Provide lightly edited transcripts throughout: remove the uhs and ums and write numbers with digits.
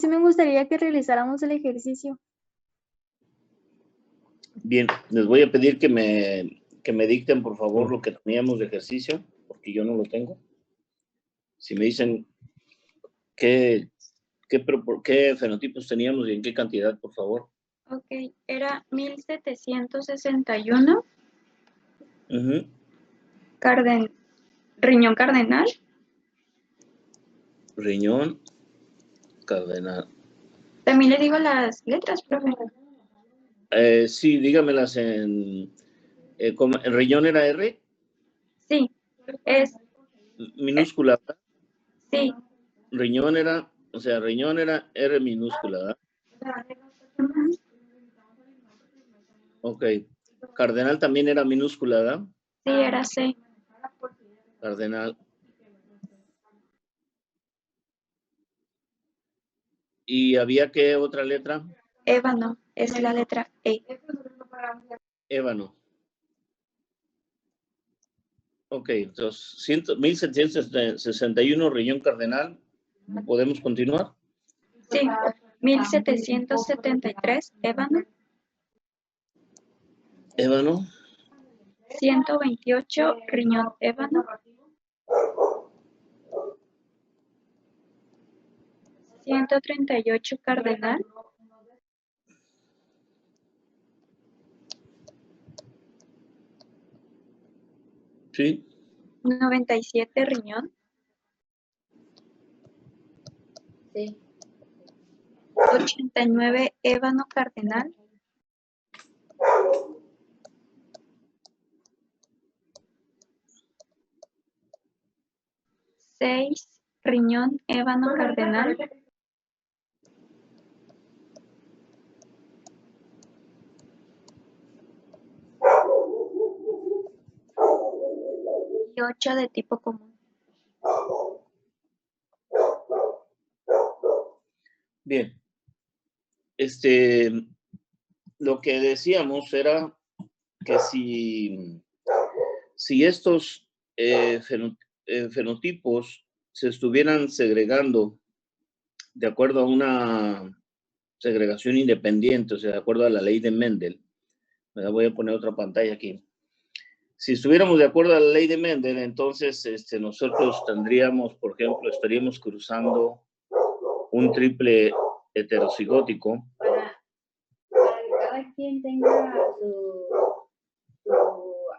Sí me gustaría que realizáramos el ejercicio. Bien, les voy a pedir que me dicten, por favor, lo que teníamos de ejercicio, porque yo no lo tengo. Si me dicen qué fenotipos teníamos y en qué cantidad, por favor. Ok, era 1761. Riñón cardenal. Riñón cardenal. También le digo las letras, profe. Sí, dígamelas en... ¿el riñón era R? Sí, es... Minúscula, ¿verdad? Sí. Riñón era R minúscula, ¿verdad? Ok. Cardenal también era minúscula, ¿verdad? Sí, era C. Cardenal. ¿Y había qué otra letra? Ébano, es la letra E. Ébano. Ok, entonces 1761 riñón cardenal. ¿Podemos continuar? Sí, 1773 ébano. Ébano. 128 riñón ébano. 138 cardenal. 97 riñón. Sí. 89 ébano cardenal. 6 riñón ébano cardenal. 8 de tipo común. Bien. Lo que decíamos era que si estos fenotipos se estuvieran segregando de acuerdo a una segregación independiente, o sea, de acuerdo a la ley de Mendel, voy a poner otra pantalla aquí. Si estuviéramos de acuerdo a la ley de Mendel, entonces nosotros tendríamos, por ejemplo, estaríamos cruzando un triple heterocigótico. Para que cada quien tenga su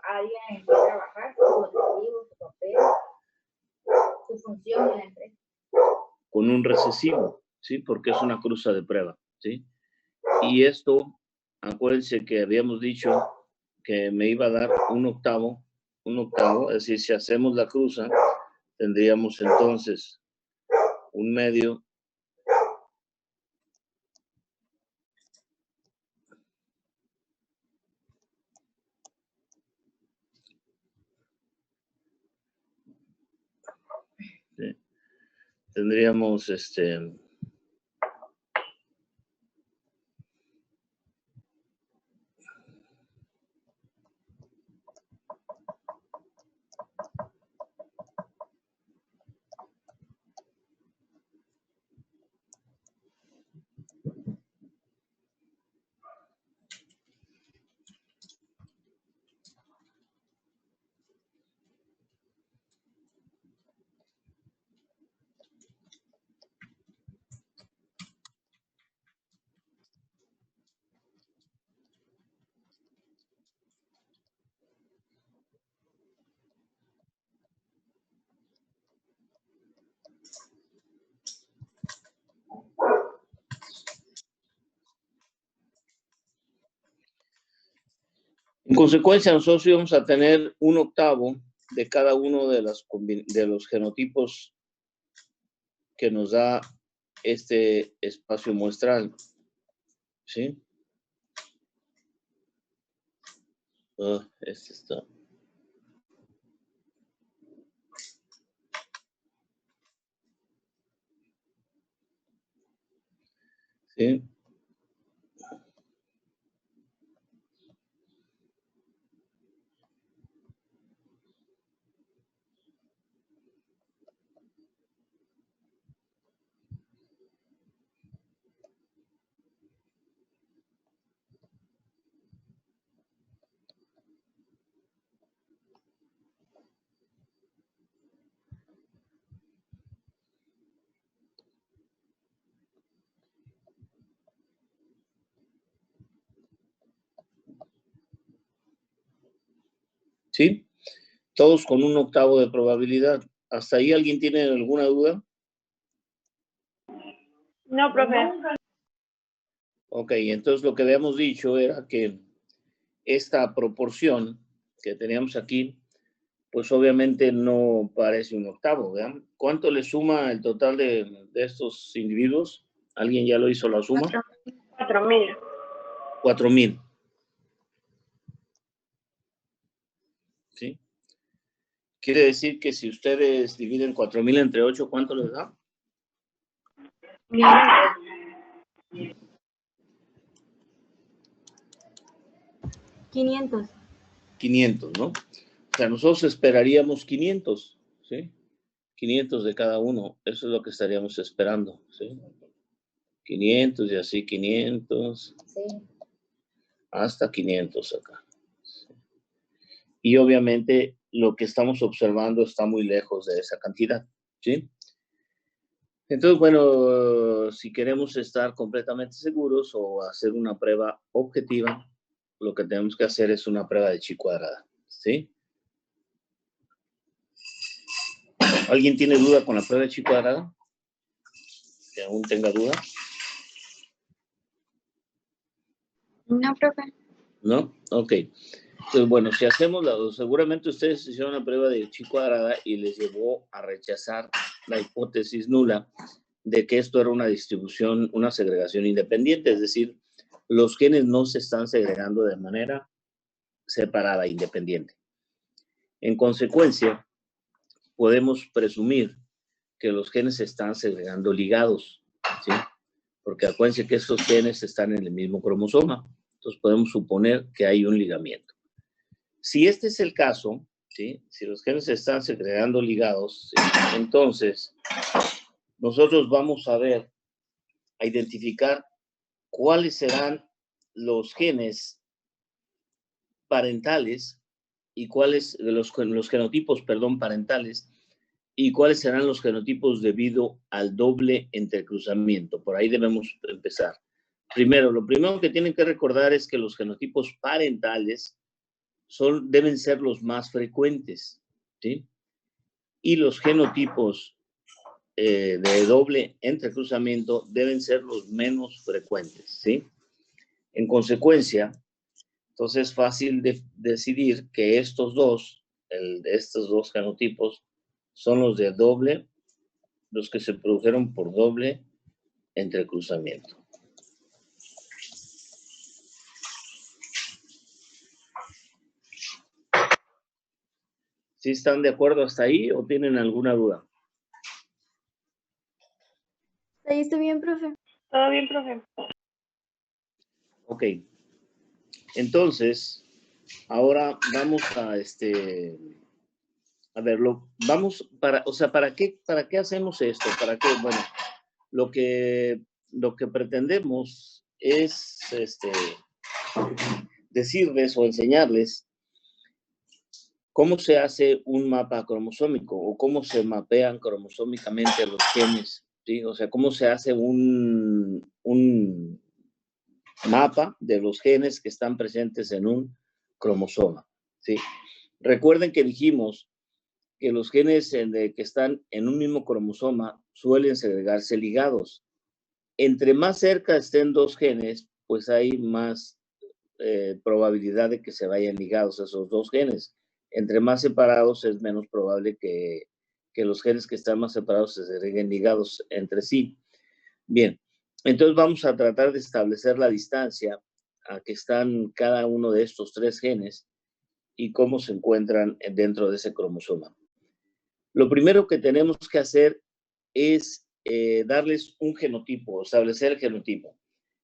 área en que trabajar, su objetivo, su papel, su función en la empresa. Con un recesivo, ¿sí? Porque es una cruza de prueba, ¿sí? Y esto, acuérdense que habíamos dicho que me iba a dar un octavo, es decir, si hacemos la cruza, tendríamos entonces un medio ¿sí? Tendríamos en consecuencia, nosotros íbamos a tener un octavo de cada uno de los genotipos que nos da este espacio muestral, ¿sí? Este está. ¿Sí? ¿Sí? Todos con 1/8 de probabilidad. ¿Hasta ahí alguien tiene alguna duda? No, profe. Ok, entonces lo que habíamos dicho era que esta proporción que teníamos aquí, pues obviamente no parece 1/8, ¿verdad? ¿Cuánto le suma el total de estos individuos? ¿Alguien ya lo hizo la suma? 4.000. 4,000. ¿Sí? Quiere decir que si ustedes dividen 4,000 entre 8, ¿cuánto les da? 500. 500, ¿no? O sea, nosotros esperaríamos 500, ¿sí? 500 de cada uno, eso es lo que estaríamos esperando, ¿sí? 500 y así 500, Sí. hasta 500 acá. Y obviamente lo que estamos observando está muy lejos de esa cantidad, ¿sí? Entonces, bueno, si queremos estar completamente seguros o hacer una prueba objetiva, lo que tenemos que hacer es una prueba de chi cuadrada, ¿sí? ¿Alguien tiene duda con la prueba de chi cuadrada? ¿Que aún tenga duda? No, profe. ¿No? Ok. Entonces, bueno, si hacemos seguramente ustedes hicieron una prueba de chi cuadrada y les llevó a rechazar la hipótesis nula de que esto era una distribución, una segregación independiente, es decir, los genes no se están segregando de manera separada, independiente. En consecuencia, podemos presumir que los genes se están segregando ligados, ¿sí? Porque acuérdense que estos genes están en el mismo cromosoma, entonces podemos suponer que hay un ligamiento. Si este es el caso, ¿sí? Si los genes se están segregando ligados, ¿sí? Entonces nosotros vamos a identificar cuáles serán los genes parentales y cuáles los genotipos, perdón, parentales y cuáles serán los genotipos debido al doble entrecruzamiento. Por ahí debemos empezar. Primero, lo primero que tienen que recordar es que los genotipos parentales deben ser los más frecuentes, ¿sí? Y los genotipos de doble entrecruzamiento deben ser los menos frecuentes, ¿sí? En consecuencia, entonces es fácil decidir que estos dos genotipos son los de doble, los que se produjeron por doble entrecruzamiento. ¿Sí están de acuerdo hasta ahí o tienen alguna duda? ¿Ahí está bien, profe? Todo bien, profe. Ok. Entonces, ahora vamos a verlo. ¿Para qué hacemos esto? ¿Para qué? Bueno, lo que pretendemos es decirles o enseñarles cómo se hace un mapa cromosómico o cómo se mapean cromosómicamente los genes, ¿sí? O sea, cómo se hace un mapa de los genes que están presentes en un cromosoma, ¿sí? Recuerden que dijimos que los genes que están en un mismo cromosoma suelen segregarse ligados. Entre más cerca estén dos genes, pues hay más probabilidad de que se vayan ligados esos dos genes. Entre más separados es menos probable que los genes que están más separados se segreguen ligados entre sí. Bien, entonces vamos a tratar de establecer la distancia a que están cada uno de estos tres genes y cómo se encuentran dentro de ese cromosoma. Lo primero que tenemos que hacer es darles un genotipo, establecer el genotipo.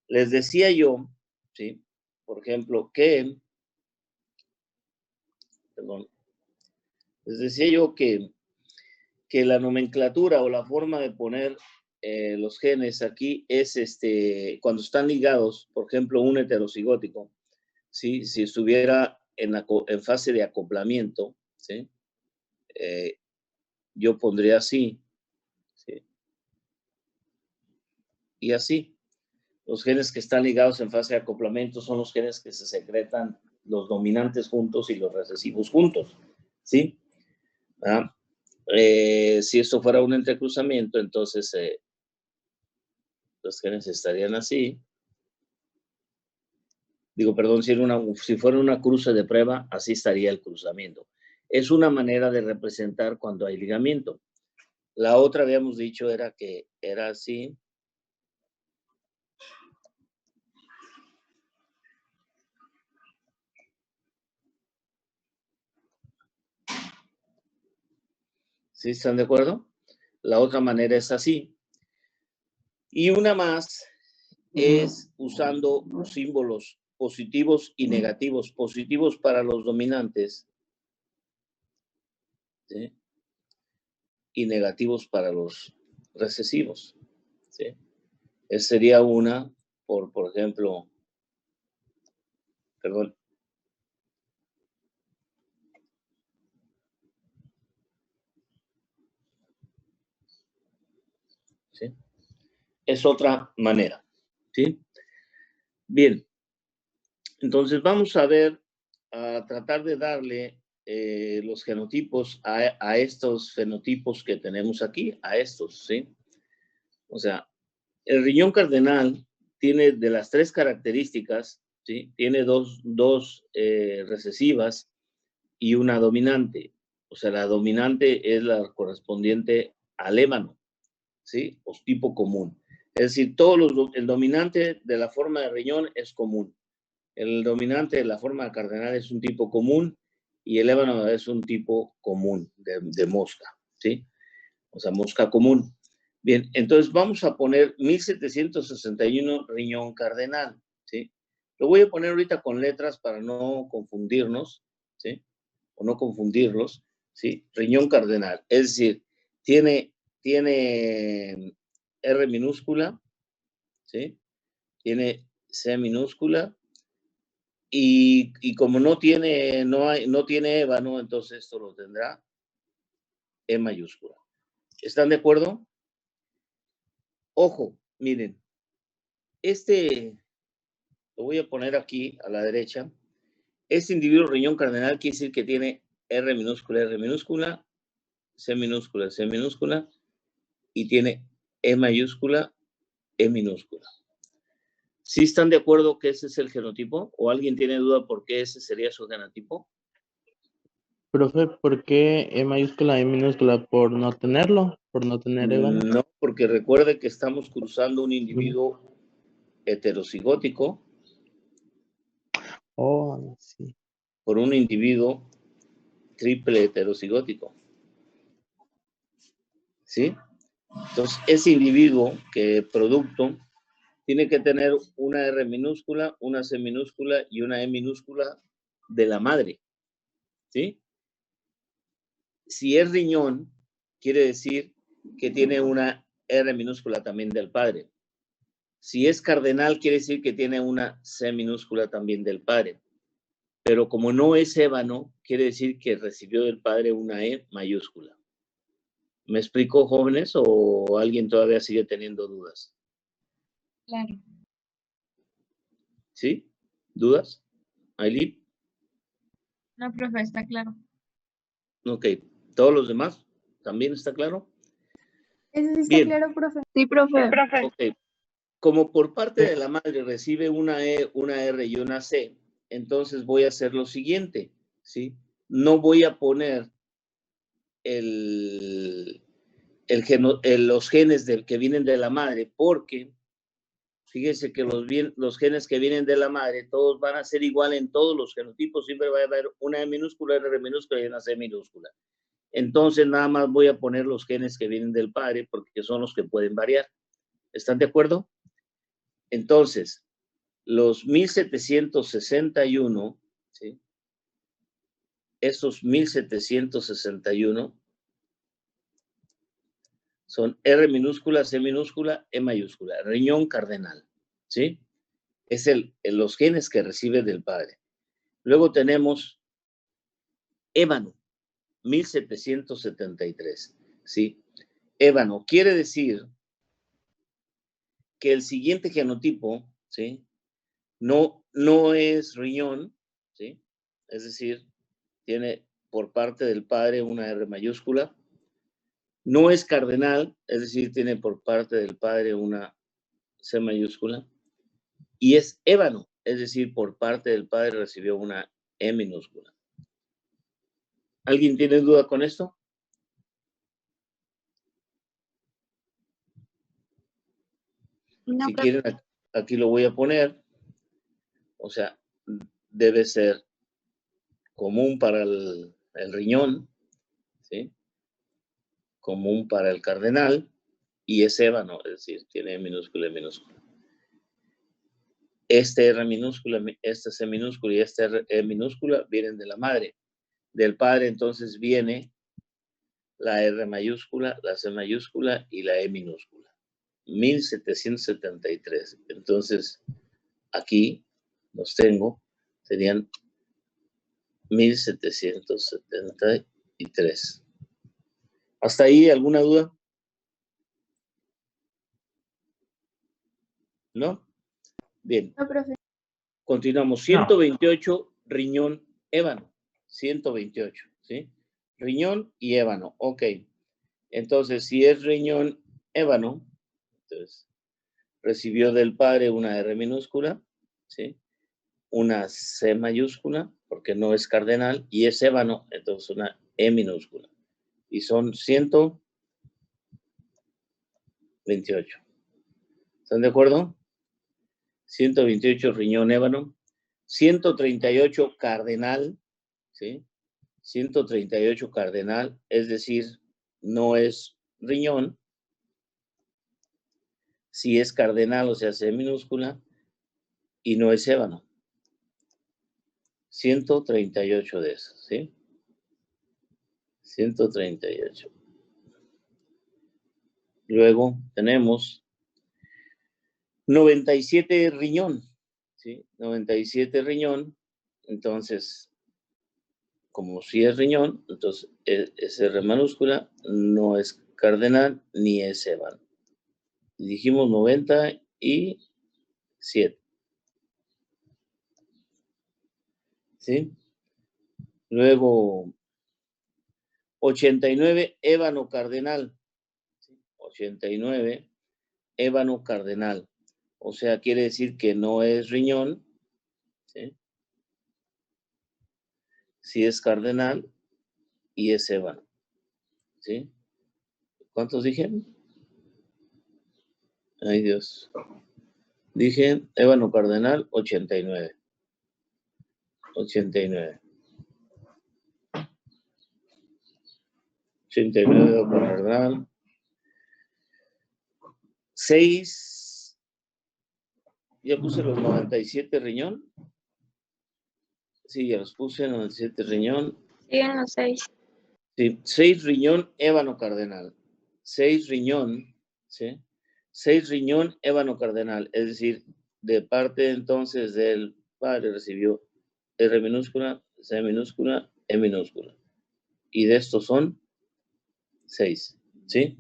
Les decía yo, ¿sí? Por ejemplo, les decía yo que la nomenclatura o la forma de poner los genes aquí es cuando están ligados, por ejemplo, un heterocigótico, ¿sí? Si estuviera en fase de acoplamiento, ¿sí? Yo pondría así, ¿sí? Y así. Los genes que están ligados en fase de acoplamiento son los genes que se secretan los dominantes juntos y los recesivos juntos, ¿sí? ¿Ah? Si esto fuera un entrecruzamiento, entonces los genes estarían así. Digo, perdón, si fuera una cruce de prueba, así estaría el cruzamiento. Es una manera de representar cuando hay ligamiento. La otra, habíamos dicho, era que era así. ¿Sí están de acuerdo? La otra manera es así. Y una más es usando símbolos positivos y negativos. Positivos para los dominantes, ¿sí? Y negativos para los recesivos, ¿sí? Esa sería una, por ejemplo, perdón. ¿Sí? Es otra manera, ¿sí? Bien, entonces vamos a ver, a tratar de darle los genotipos a estos fenotipos que tenemos aquí, a estos, ¿sí? O sea, el riñón cardenal tiene de las tres características, ¿sí? Tiene dos recesivas y una dominante. O sea, la dominante es la correspondiente al ébano, ¿sí? O tipo común. Es decir, el dominante de la forma de riñón es común. El dominante de la forma cardenal es un tipo común y el ébano es un tipo común de mosca, ¿sí? O sea, mosca común. Bien, entonces vamos a poner 1761 riñón cardenal, ¿sí? Lo voy a poner ahorita con letras para no confundirnos, ¿sí? O no confundirlos, ¿sí? Riñón cardenal, es decir, tiene R minúscula, ¿sí? Tiene C minúscula y como no tiene ébano, entonces esto lo tendrá E mayúscula. ¿Están de acuerdo? Ojo, miren, lo voy a poner aquí a la derecha. Este individuo riñón cardenal quiere decir que tiene R minúscula, C minúscula, y tiene E mayúscula, E minúscula. ¿Sí están de acuerdo que ese es el genotipo? ¿O alguien tiene duda por qué ese sería su genotipo? Profe, ¿por qué E mayúscula, E minúscula? ¿Por no tenerlo? ¿Por no tener ébano? No, porque recuerde que estamos cruzando un individuo heterocigótico Oh, sí. por un individuo triple heterocigótico. ¿Sí? Entonces, ese individuo producto tiene que tener una R minúscula, una C minúscula y una E minúscula de la madre. ¿Sí? Si es riñón, quiere decir que tiene una R minúscula también del padre. Si es cardenal, quiere decir que tiene una C minúscula también del padre. Pero como no es ébano, quiere decir que recibió del padre una E mayúscula. ¿Me explico, jóvenes, o alguien todavía sigue teniendo dudas? Claro. ¿Sí? ¿Dudas? ¿Aileen? No, profe, está claro. Ok. ¿Todos los demás? ¿También está claro? Eso sí está Bien. claro, profe. Sí, profe. Profe. Ok. Como por parte de la madre recibe una E, una R y una C, entonces voy a hacer lo siguiente, ¿sí? No voy a poner los genes que vienen de la madre, porque fíjense que los genes que vienen de la madre, todos van a ser igual en todos los genotipos, siempre va a haber una E minúscula, R minúscula y una C minúscula. Entonces nada más voy a poner los genes que vienen del padre, porque son los que pueden variar. ¿Están de acuerdo? Entonces, los 1761, ¿sí? Esos 1761 son R minúscula, C minúscula, E mayúscula, riñón cardenal, ¿sí? Es los genes que recibe del padre. Luego tenemos ébano, 1773, ¿sí? Ébano quiere decir que el siguiente genotipo, ¿sí? No es riñón, ¿sí? Es decir, tiene por parte del padre una R mayúscula. No es cardenal, es decir, tiene por parte del padre una C mayúscula. Y es ébano, es decir, por parte del padre recibió una E minúscula. ¿Alguien tiene duda con esto? No, Si profe. quieren, aquí lo voy a poner. O sea, debe ser común para el riñón, ¿sí? Común para el cardenal, y es ébano, es decir, tiene E minúscula y minúscula. Este R minúscula, este C minúscula y este R E minúscula vienen de la madre. Del padre entonces viene la R mayúscula, la C mayúscula y la E minúscula. 1773. Entonces, aquí los tengo, serían 1773. ¿Hasta ahí alguna duda? ¿No? Bien. No, profe. Continuamos. 128, riñón, ébano. 128, ¿sí? Riñón y ébano. Ok. Entonces, si es riñón, ébano, entonces, recibió del padre una R minúscula, ¿sí? Una C mayúscula, porque no es cardenal, y es ébano, entonces una E minúscula. Y son 128. ¿Están de acuerdo? 128 riñón ébano, 138 cardenal, ¿sí? 138 cardenal, es decir, no es riñón, si es cardenal, o sea, C minúscula, y no es ébano. 138 de esos, ¿sí? 138. Luego tenemos 97 riñón, ¿sí? 97 riñón, entonces, como si es riñón, entonces es R minúscula, no es cardenal ni es ébano. Dijimos 97. ¿Sí? Luego, 89, ébano cardenal. 89, ébano cardenal. O sea, quiere decir que no es riñón, ¿sí? Si es cardenal y es ébano, ¿sí? ¿Cuántos dije? Ay, Dios. Dije ébano cardenal, 89. 89. 89 ébano cardenal. 6. Ya puse los 97 riñón. Sí, ya los puse, 97 riñón. Siguen los 6. Sí, 6 riñón, ébano cardenal. 6 riñón, ¿sí? 6 riñón, ébano cardenal. Es decir, de parte entonces del padre recibió R minúscula, C minúscula, E minúscula. Y de estos son 6, ¿sí?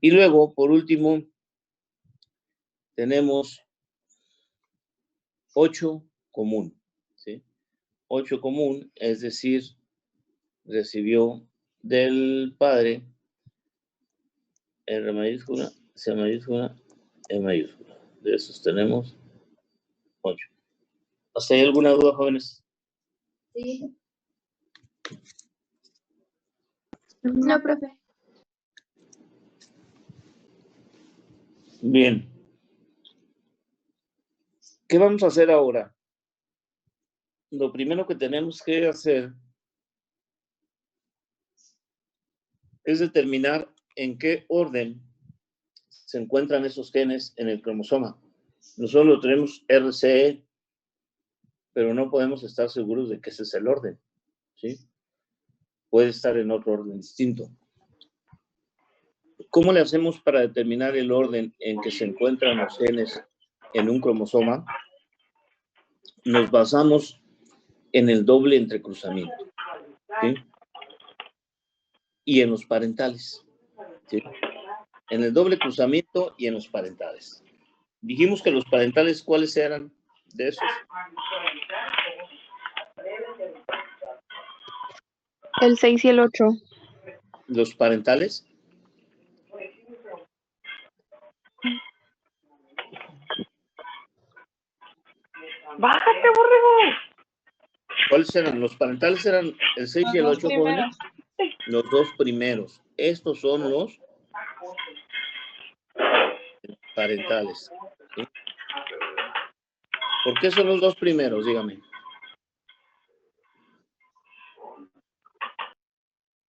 Y luego, por último, tenemos 8 común, ¿sí? 8 común, es decir, recibió del padre R mayúscula, C mayúscula, E mayúscula. De esos tenemos 8. ¿Hasta ahí alguna duda, jóvenes? Sí. No, profe. Bien. ¿Qué vamos a hacer ahora? Lo primero que tenemos que hacer es determinar en qué orden se encuentran esos genes en el cromosoma. Nosotros lo tenemos RCE, pero no podemos estar seguros de que ese es el orden, ¿sí? Puede estar en otro orden distinto. ¿Cómo le hacemos para determinar el orden en que se encuentran los genes en un cromosoma? Nos basamos en el doble entrecruzamiento, ¿sí? Y en los parentales, ¿sí? En el doble cruzamiento y en los parentales. Dijimos que los parentales, ¿cuáles eran de esos? El 6 y el 8. Los parentales. Bájate, borrego. ¿Cuáles eran? Los parentales eran el 6 y el Los 8, dos jóvenes. Los dos primeros. Estos son los parentales. ¿Sí? ¿Por qué son los dos primeros? Dígame.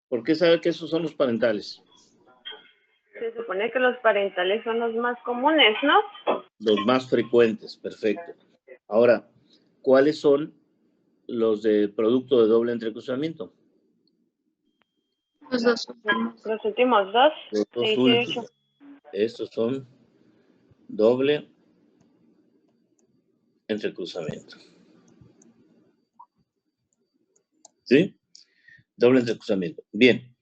¿Por qué sabe que esos son los parentales? Se supone que los parentales son los más comunes, ¿no? Los más frecuentes, perfecto. Ahora, ¿cuáles son los de producto de doble entrecruzamiento? Los dos últimos. Los últimos dos. Los dos 6 y últimos. 8. Estos son doble entrecruzamiento. ¿Sí? Doble entrecruzamiento. Bien.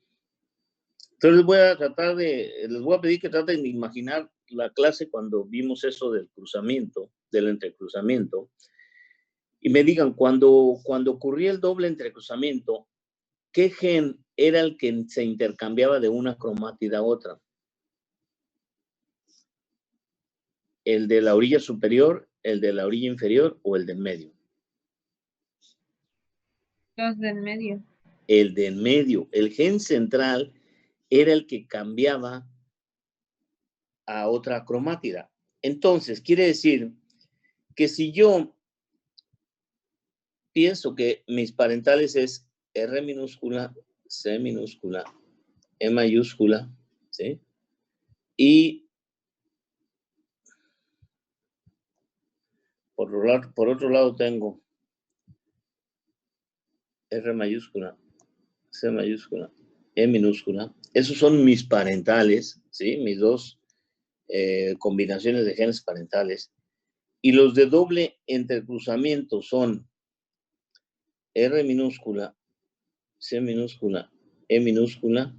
Entonces les voy a pedir que traten de imaginar la clase cuando vimos eso del cruzamiento, del entrecruzamiento, y me digan, cuando ocurría el doble entrecruzamiento, ¿qué gen era el que se intercambiaba de una cromátida a otra? ¿El de la orilla superior, el de la orilla inferior o el del medio? Los del medio. El del medio. El gen central era el que cambiaba a otra cromátida. Entonces, quiere decir que si yo pienso que mis parentales es R minúscula, C minúscula, E mayúscula, ¿sí? Y por otro lado tengo R mayúscula, C mayúscula, E minúscula. Esos son mis parentales, ¿sí? Mis dos combinaciones de genes parentales. Y los de doble entrecruzamiento son R minúscula, C minúscula, E minúscula,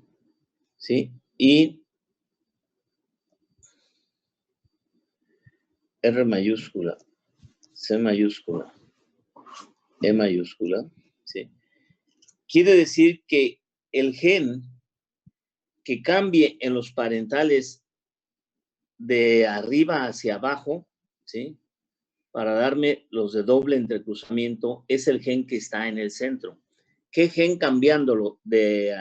¿sí? Y R mayúscula, C mayúscula, E mayúscula, ¿sí? Quiere decir que el gen que cambie en los parentales de arriba hacia abajo, ¿sí? Para darme los de doble entrecruzamiento, es el gen que está en el centro. ¿Qué gen cambiándolo de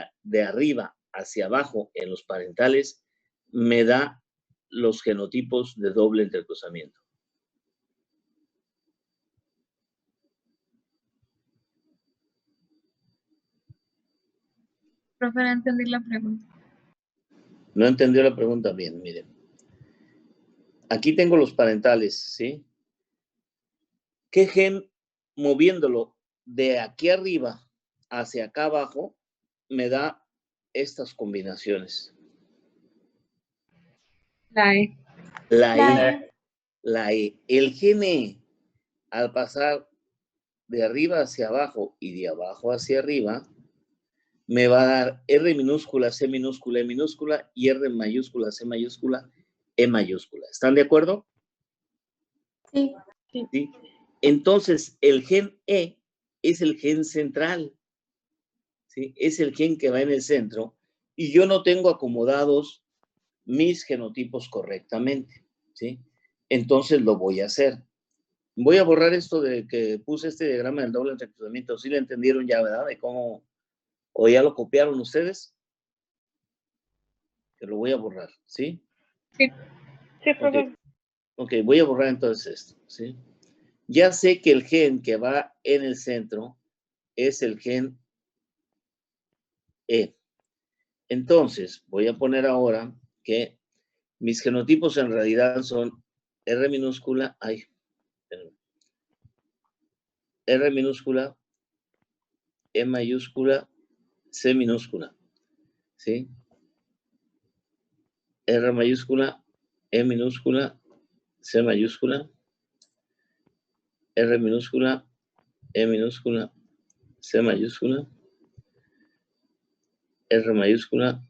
arriba hacia abajo en los parentales me da los genotipos de doble entrecruzamiento? Profe, no entendí la pregunta. No entendió la pregunta bien, miren. Aquí tengo los parentales, ¿sí? ¿Qué gen moviéndolo de aquí arriba hacia acá abajo me da estas combinaciones? La E. La La E. La E. El gen E, al pasar de arriba hacia abajo y de abajo hacia arriba, me va a dar R minúscula, C minúscula, E minúscula y R mayúscula, C mayúscula, E mayúscula. ¿Están de acuerdo? Sí. ¿Sí? Entonces, el gen E es el gen central, ¿sí? Es el gen que va en el centro y yo no tengo acomodados mis genotipos correctamente, ¿sí? Entonces lo voy a hacer. Voy a borrar esto de que puse este diagrama del doble entrecruzamiento. ¿Sí lo entendieron ya, verdad? De cómo, o ya lo copiaron ustedes. Que lo voy a borrar, ¿sí? Sí. Sí, profe. Ok, voy a borrar entonces esto, ¿sí? Ya sé que el gen que va en el centro es el gen E. Entonces, voy a poner ahora que mis genotipos en realidad son R minúscula, R minúscula, E mayúscula, C minúscula, ¿sí? R mayúscula, E minúscula, C mayúscula, R minúscula, E minúscula, C mayúscula, R mayúscula,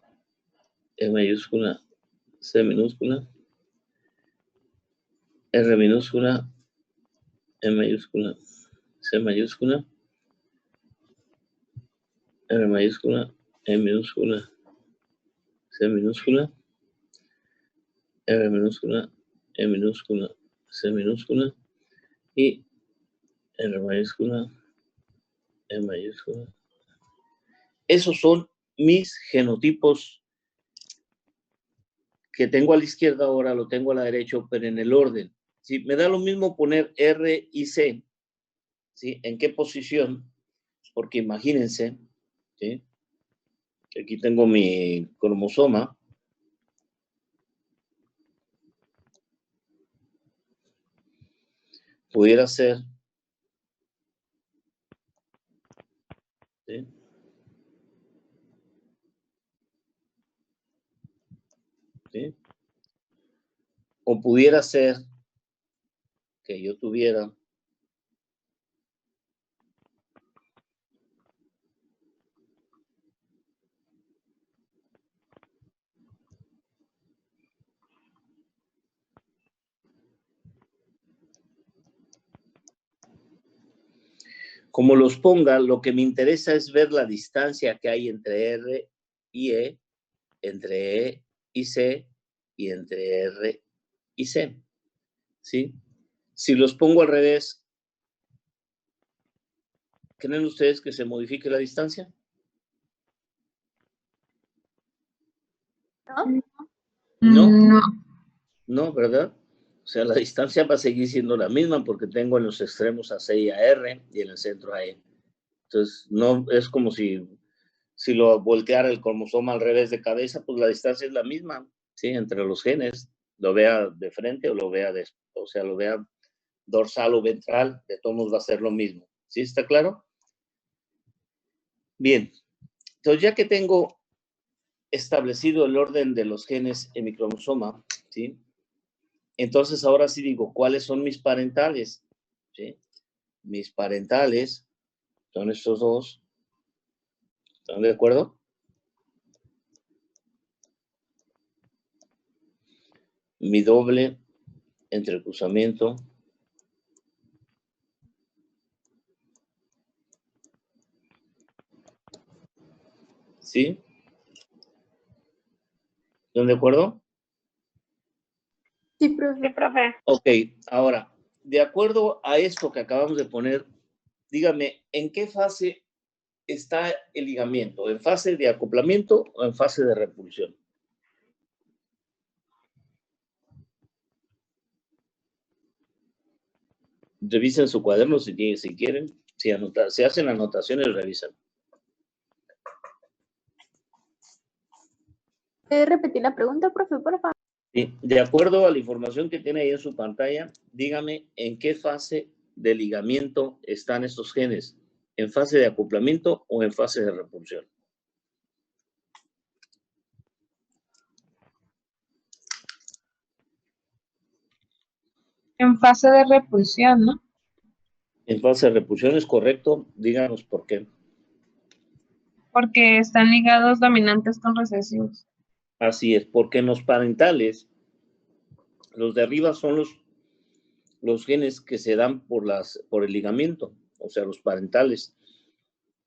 E mayúscula, C minúscula, R minúscula, E mayúscula, C mayúscula, R mayúscula, E minúscula, C minúscula, R minúscula, E minúscula, C minúscula y R mayúscula, E mayúscula. Esos son mis genotipos que tengo a la izquierda ahora, lo tengo a la derecha, pero en el orden. ¿Sí? Me da lo mismo poner R y C. ¿Sí? ¿En qué posición? Porque imagínense, ¿sí? Aquí tengo mi cromosoma. Pudiera ser, ¿sí? ¿Sí? O pudiera ser que yo tuviera como los ponga, lo que me interesa es ver la distancia que hay entre R y E, entre E y C y entre R y C. ¿Sí? Si los pongo al revés, ¿creen ustedes que se modifique la distancia? No, No. no, ¿verdad? O sea, la distancia va a seguir siendo la misma porque tengo en los extremos a C y a R y en el centro a E. Entonces, no es como si lo volteara el cromosoma al revés de cabeza, pues la distancia es la misma, ¿sí? Entre los genes, lo vea de frente o lo vea lo vea dorsal o ventral, de todos modos va a ser lo mismo. ¿Sí está claro? Bien. Entonces, ya que tengo establecido el orden de los genes en mi cromosoma, ¿sí? Entonces, ahora sí digo, ¿cuáles son mis parentales? ¿Sí? Mis parentales son estos dos. ¿Están de acuerdo? Mi doble entrecruzamiento. ¿Sí? ¿Están de acuerdo? Sí, Sí, profe. profe. Ok, ahora, de acuerdo a esto que acabamos de poner, dígame, ¿en qué fase está el ligamiento? ¿En fase de acoplamiento o en fase de repulsión? Revisen su cuaderno si quieren, si hacen anotaciones, revisan. ¿Puede repetir la pregunta, profe, por favor? Sí, de acuerdo a la información que tiene ahí en su pantalla, dígame en qué fase de ligamiento están estos genes, ¿en fase de acoplamiento o en fase de repulsión? En fase de repulsión, ¿no? En fase de repulsión es correcto, díganos por qué. Porque están ligados dominantes con recesivos. Así es, porque en los parentales, los de arriba son los genes que se dan por el ligamiento, o sea, los parentales.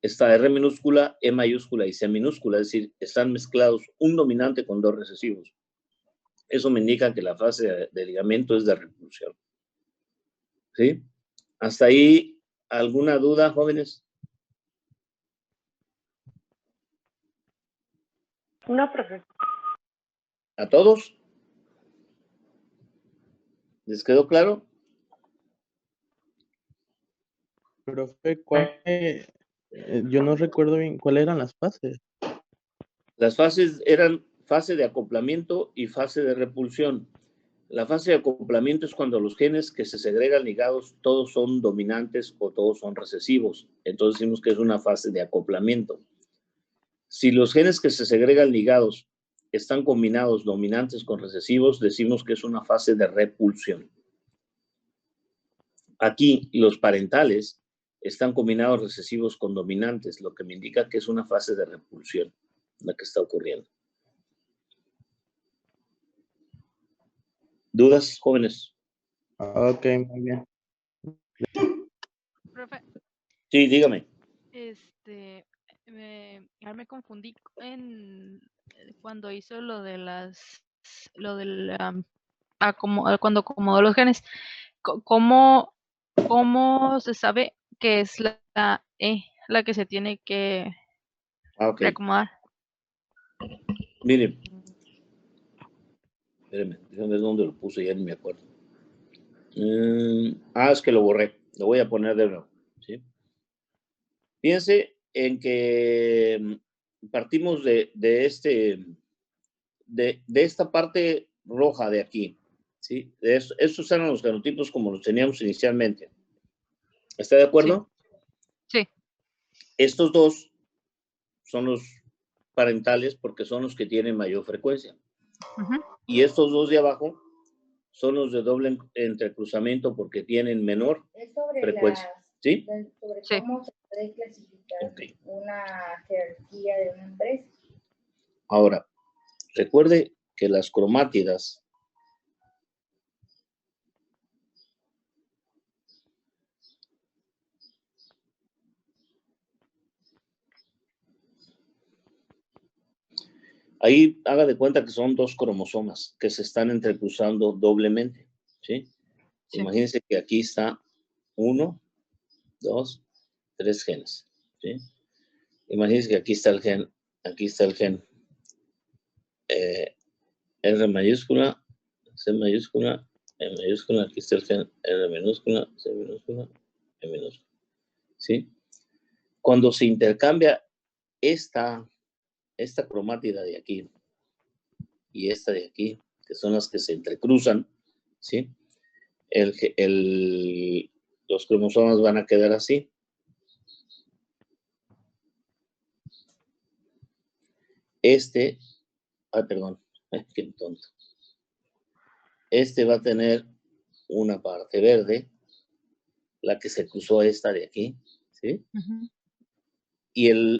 Está R minúscula, E mayúscula y C minúscula, es decir, están mezclados un dominante con dos recesivos. Eso me indica que la fase de ligamento es de repulsión. ¿Sí? ¿Hasta ahí alguna duda, jóvenes? No, profe. ¿A todos? ¿Les quedó claro? Profe, yo no recuerdo bien cuáles eran las fases. Las fases eran fase de acoplamiento y fase de repulsión. La fase de acoplamiento es cuando los genes que se segregan ligados todos son dominantes o todos son recesivos. Entonces decimos que es una fase de acoplamiento. Si los genes que se segregan ligados están combinados dominantes con recesivos, decimos que es una fase de repulsión. Aquí los parentales están combinados recesivos con dominantes, lo que me indica que es una fase de repulsión la que está ocurriendo. ¿Dudas, jóvenes? Ok, muy bien. Profe, Sí, dígame. ya me confundí cuando hizo lo de lo del, cuando acomodó los genes. ¿Cómo, cómo se sabe que es la E la que se tiene que Ok. reacomodar? Mire, espérame, déjame ver dónde lo puse, ya ni me acuerdo. Es que lo borré. Lo voy a poner de nuevo. ¿Sí? Fíjense en que partimos de esta parte roja de aquí. ¿Sí? Estos eran los genotipos como los teníamos inicialmente. ¿Está de acuerdo? Sí. Estos dos son los parentales porque son los que tienen mayor frecuencia. Y estos dos de abajo son los de doble entrecruzamiento porque tienen menor Es sobre frecuencia. ¿Sí? sobre Sí. cómo se puede clasificar Ok. una jerarquía de una empresa. Ahora, recuerde que las cromátidas ahí haga de cuenta que son dos cromosomas que se están entrecruzando doblemente. ¿Sí? Sí. Imagínense que aquí está 1, 2, 3 genes. ¿Sí? Imagínense que aquí está el gen R mayúscula, C mayúscula, E mayúscula, aquí está el gen R minúscula, C minúscula, E minúscula. ¿Sí? Cuando se intercambia esta cromátida de aquí y esta de aquí, que son las que se entrecruzan, ¿sí? Los cromosomas van a quedar así. Perdón, qué tonto. Este va a tener una parte verde, la que se cruzó esta de aquí, ¿sí? Y el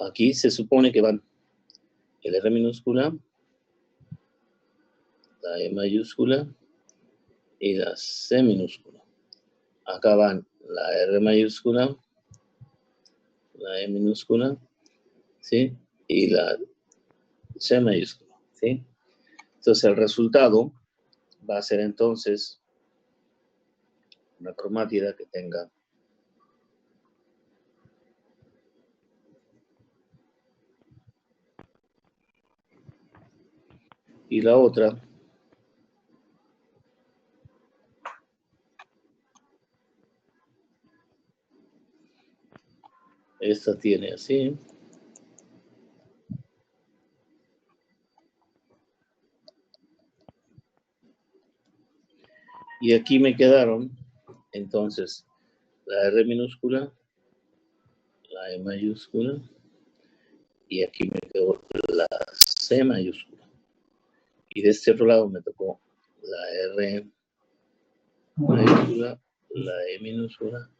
Aquí se supone que van el R minúscula, la E mayúscula y la C minúscula. Acá van la R mayúscula, la E minúscula, ¿sí? Y la C mayúscula, ¿sí? Entonces el resultado va a ser entonces una cromátida que tenga y la otra esta tiene así. Y aquí me quedaron entonces la R minúscula, la E mayúscula y aquí me quedó la C mayúscula. Y de este otro lado me tocó la R mayúscula, la E minúscula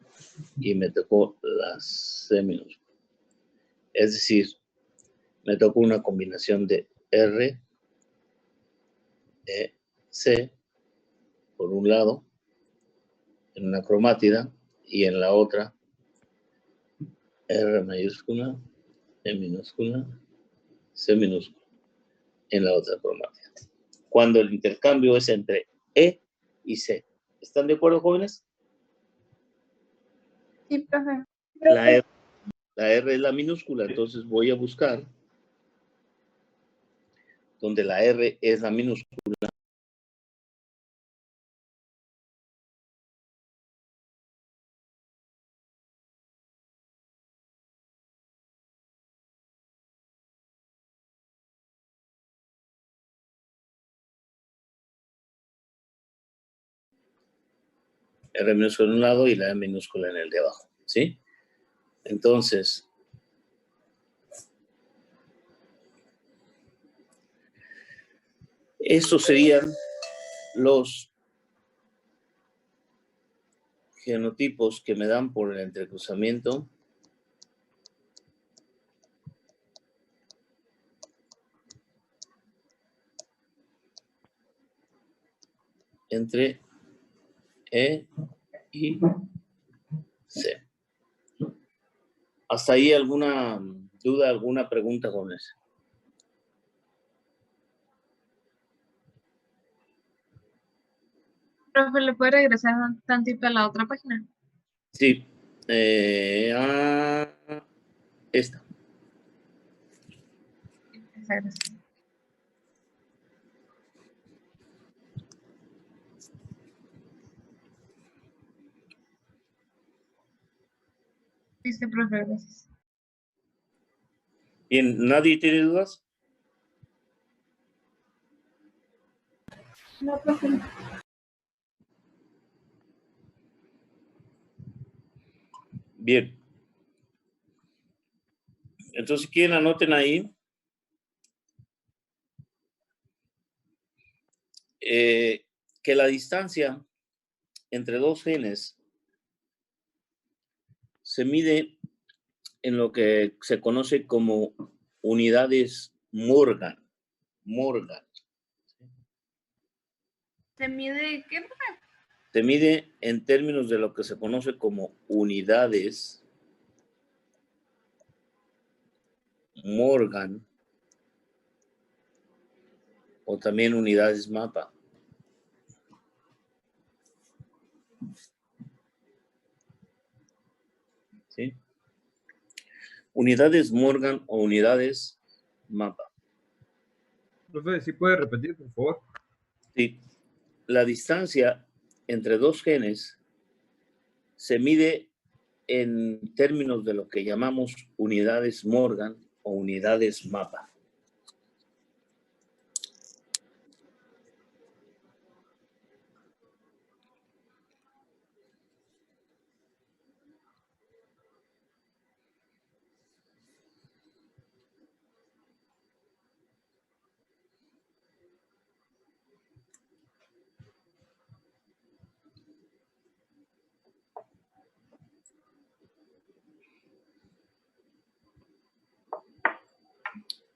y me tocó la C minúscula. Es decir, me tocó una combinación de R, E, C por un lado en una cromátida y en la otra R mayúscula, E minúscula, C minúscula en la otra cromátida. Cuando el intercambio es entre E y C. ¿Están de acuerdo, jóvenes? Sí, profe. La R es la minúscula, entonces voy a buscar donde la R es la minúscula. R minúscula en un lado y la E minúscula en el de abajo, ¿sí? Entonces, estos serían los genotipos que me dan por el entrecruzamiento entre E y C. ¿Hasta ahí alguna duda, alguna pregunta, jóvenes? Profe, ¿le puede regresar tantito a la otra página? Sí. Esta. Gracias. Sí, profe, gracias. Bien, ¿nadie tiene dudas? No, profe. Bien. Entonces, si quieren, anoten ahí. Que la distancia entre dos genes se mide en lo que se conoce como unidades Morgan. Morgan. ¿Se mide qué? Se mide en términos de lo que se conoce como unidades Morgan o también unidades mapa. ¿Sí? Unidades Morgan o unidades mapa. Profe, ¿sí puede repetir, por favor? Sí. La distancia entre dos genes se mide en términos de lo que llamamos unidades Morgan o unidades mapa.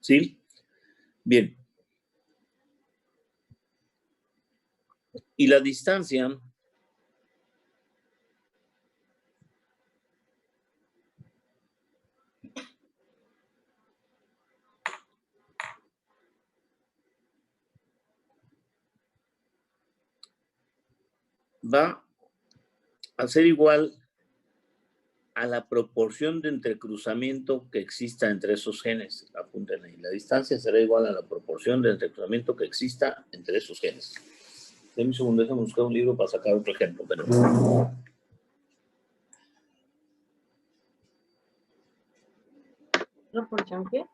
¿Sí? Bien. Y la distancia va a ser igual a la proporción de entrecruzamiento que exista entre esos genes. Apunten ahí. La distancia será igual a la proporción de entrecruzamiento que exista entre esos genes. Denme un segundo, déjame buscar un libro para sacar otro ejemplo. Pero... ¿Proporción qué?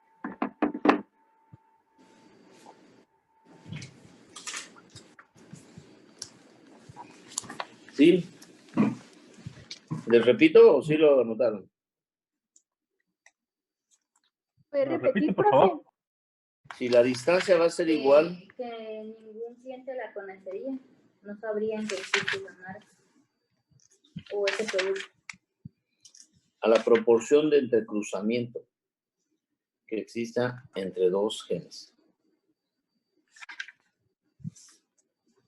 ¿Sí? ¿Les repito o sí lo anotaron? ¿Puede ¿Lo repetir, repite, por profe? favor? Si la distancia va a ser igual Que ningún cliente la conocería. No sabrían que existe la marca o ese producto. a la proporción de entrecruzamiento que exista entre dos genes.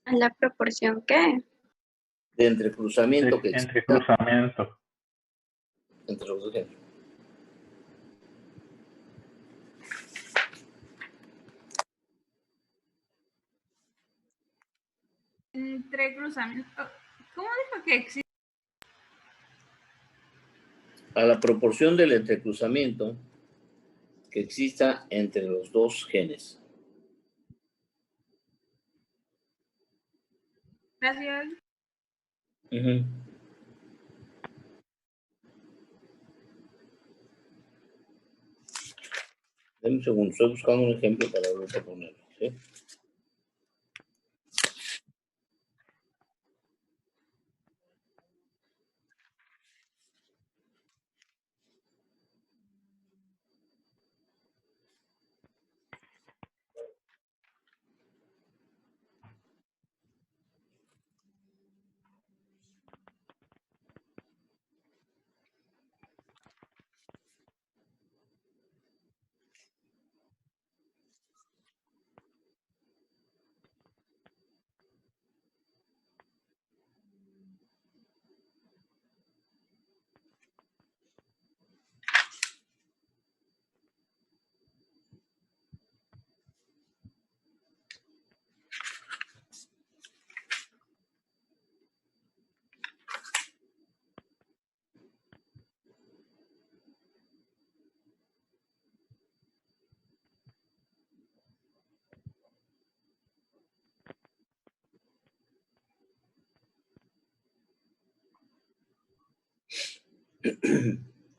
¿A la proporción qué? De entrecruzamiento que exista Entrecruzamiento. entre los dos genes. Entrecruzamiento. ¿Cómo dijo que existe? A la proporción del entrecruzamiento que exista entre los dos genes. Gracias. Uh-huh. Dame un segundo, estoy buscando un ejemplo para volver a ponerlo. ¿Sí?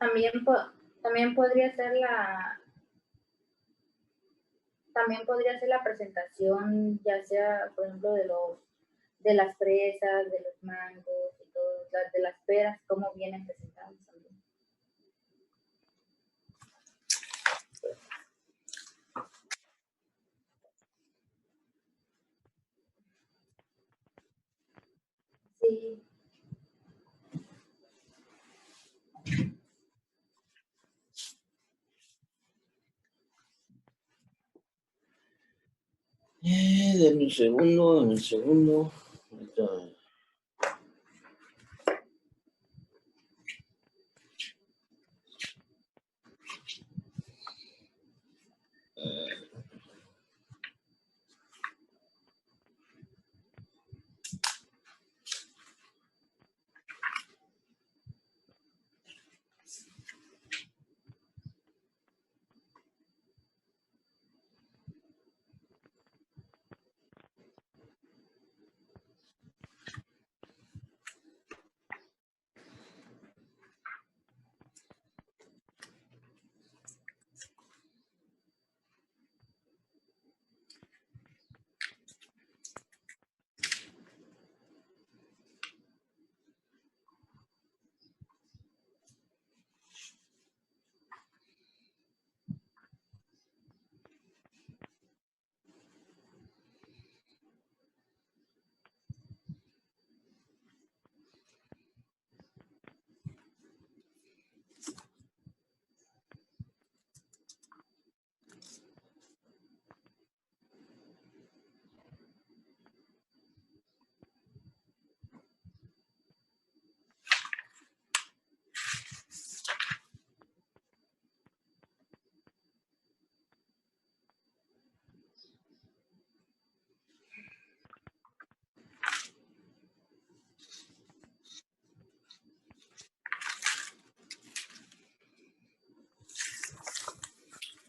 También podría ser la presentación, ya sea, por ejemplo, de las fresas, de los mangos y todo, de las peras, cómo vienen presentadas también. Sí. Denme un segundo. Ahorita.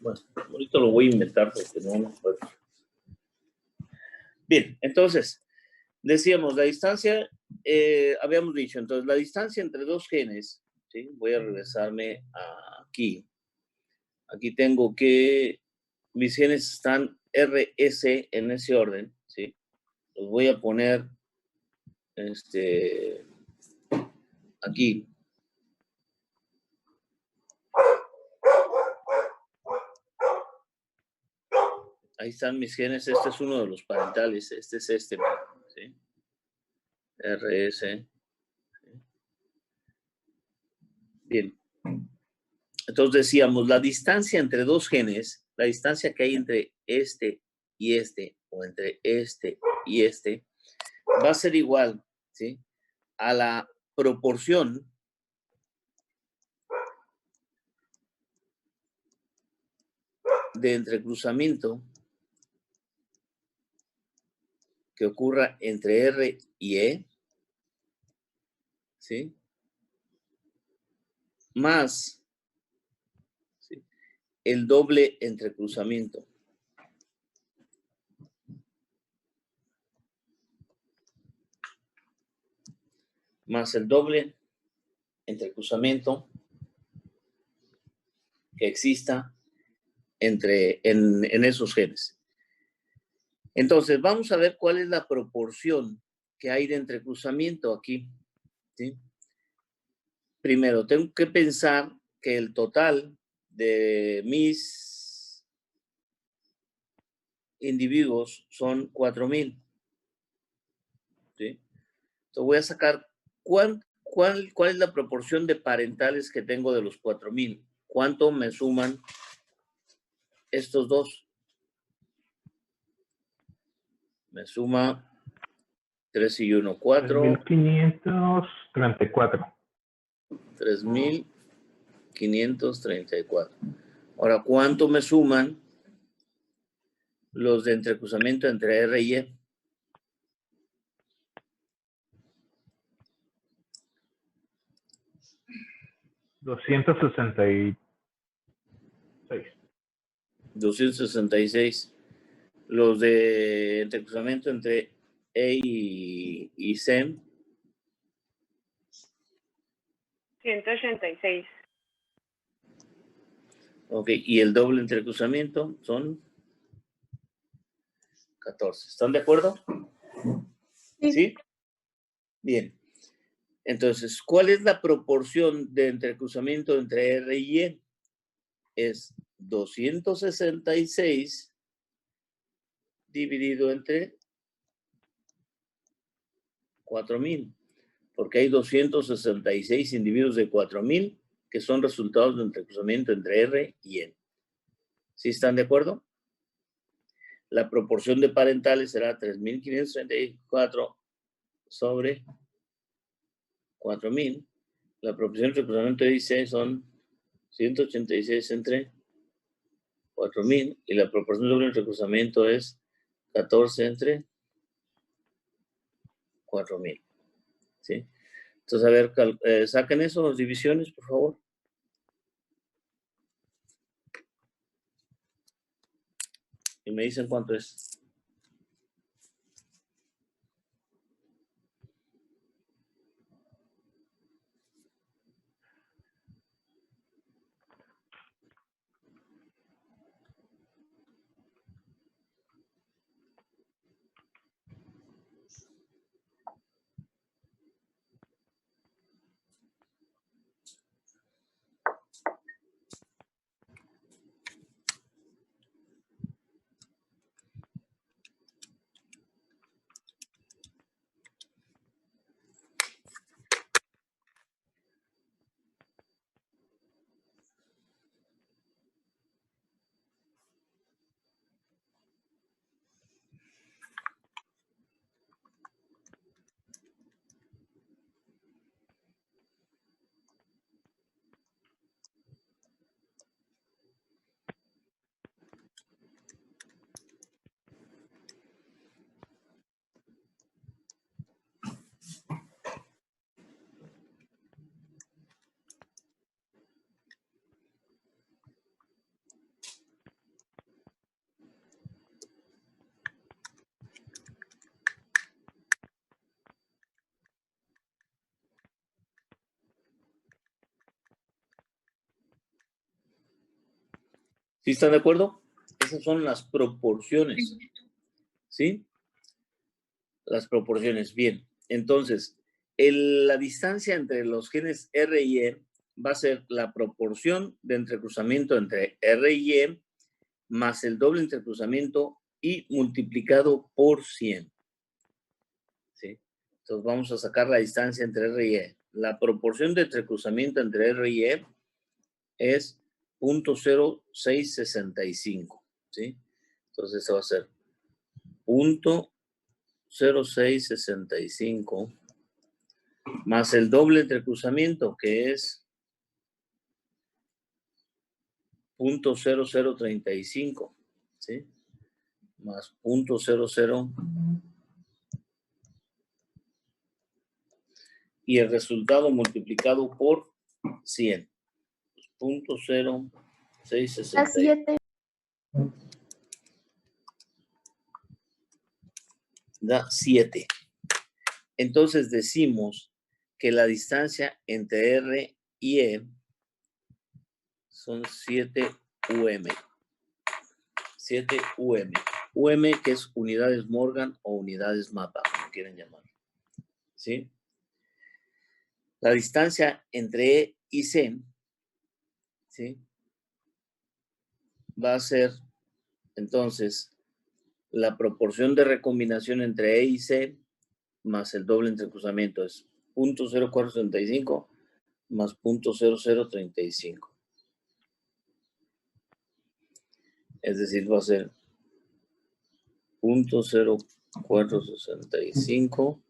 Bueno, ahorita lo voy a inventar porque no puedo. Bien, entonces, decíamos, la distancia, habíamos dicho, entonces, la distancia entre dos genes, ¿sí? Voy a regresarme aquí. Aquí tengo que mis genes están RS en ese orden, ¿sí? Los voy a poner, aquí. Ahí están mis genes, este es uno de los parentales, este es este, ¿sí? RS. Bien. Entonces decíamos, la distancia entre dos genes, la distancia que hay entre este y este, o entre este y este, va a ser igual, ¿sí? A la proporción de entrecruzamiento que ocurra entre R y E, ¿sí? Más, ¿sí?, el doble entrecruzamiento. Más el doble entrecruzamiento que exista en esos genes. Entonces, vamos a ver cuál es la proporción que hay de entrecruzamiento aquí, ¿sí? Primero, tengo que pensar que el total de mis individuos son 4,000, ¿sí? Entonces voy a sacar cuál es la proporción de parentales que tengo de los 4,000. ¿Cuánto me suman estos dos? Me suma 3 y 1, 4. 3,534. 3,534. Ahora, ¿cuánto me suman los de entrecruzamiento entre R y E? 266. 266. Los de entrecruzamiento entre E y C. 186. Ok, y el doble entrecruzamiento son 14. ¿Están de acuerdo? ¿Sí? Bien. Entonces, ¿cuál es la proporción de entrecruzamiento entre R y E? Es 266 dividido entre 4,000, porque hay 266 individuos de 4,000 que son resultados de entrecruzamiento entre R y E. ¿Sí están de acuerdo? La proporción de parentales será 3,534 sobre 4,000. La proporción de entrecruzamiento dice son 186 entre 4,000 y la proporción de doble entrecruzamiento es 14 entre 4,000. ¿Sí? Entonces, a ver, saquen eso, las divisiones, por favor. Y me dicen cuánto es. ¿Sí están de acuerdo? Esas son las proporciones. ¿Sí? Las proporciones. Bien. Entonces, la distancia entre los genes R y E va a ser la proporción de entrecruzamiento entre R y E más el doble entrecruzamiento y multiplicado por 100. ¿Sí? Entonces vamos a sacar la distancia entre R y E. La proporción de entrecruzamiento entre R y E es 0.0665. ¿Sí? Entonces eso va a ser 0.0665 más el doble entrecruzamiento, que es 0.0035, ¿sí? Más 0.00 y el resultado multiplicado por 100. 0.0665 da 7. Entonces decimos que la distancia entre R y E son 7 UM. 7 UM. UM que es unidades Morgan o unidades Mapa, como quieren llamar. ¿Sí? La distancia entre E y C, ¿sí? Va a ser entonces la proporción de recombinación entre E y C más el doble entrecruzamiento es 0.0465 más 0.0035. Es decir, va a ser 0.0465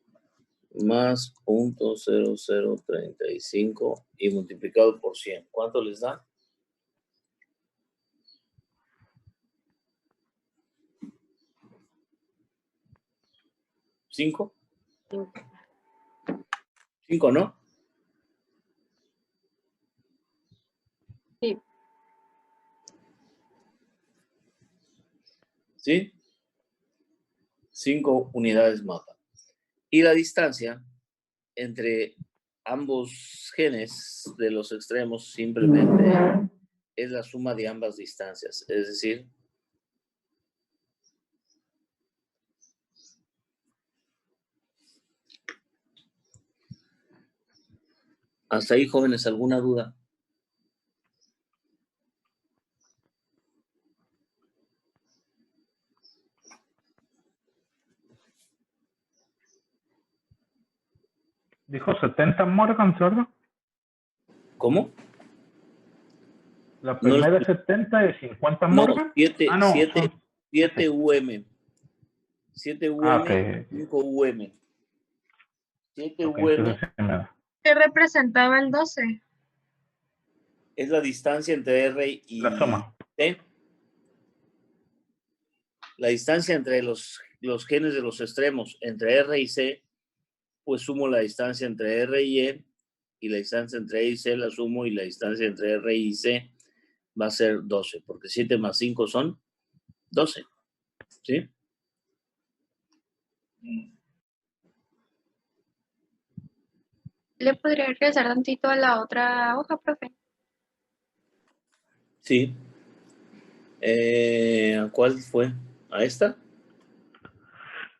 más 0.0035 y multiplicado por 100. ¿Cuánto les da? ¿5? 5, ¿no? Sí. ¿Sí? 5 unidades mapa. Y la distancia entre ambos genes de los extremos simplemente es la suma de ambas distancias. Es decir, hasta ahí, jóvenes, ¿alguna duda? Dijo 70 Morgan, ¿verdad? ¿Cómo? La primera es 70 y 50 No, Morgan. 7 Ah, no, son 7 UM. 7 UM, Ah, ok. 5 UM. 7 Ok, UM entonces sí me da. ¿Qué representaba el 12? es la distancia entre R y La suma. C. La distancia entre los genes de los extremos entre R y C, pues sumo la distancia entre R y E, y la distancia entre E y C la sumo, y la distancia entre R y C va a ser 12, porque 7 más 5 son 12. ¿Sí? ¿Le podría regresar tantito a la otra hoja, profe? Sí. ¿A cuál fue? ¿A esta?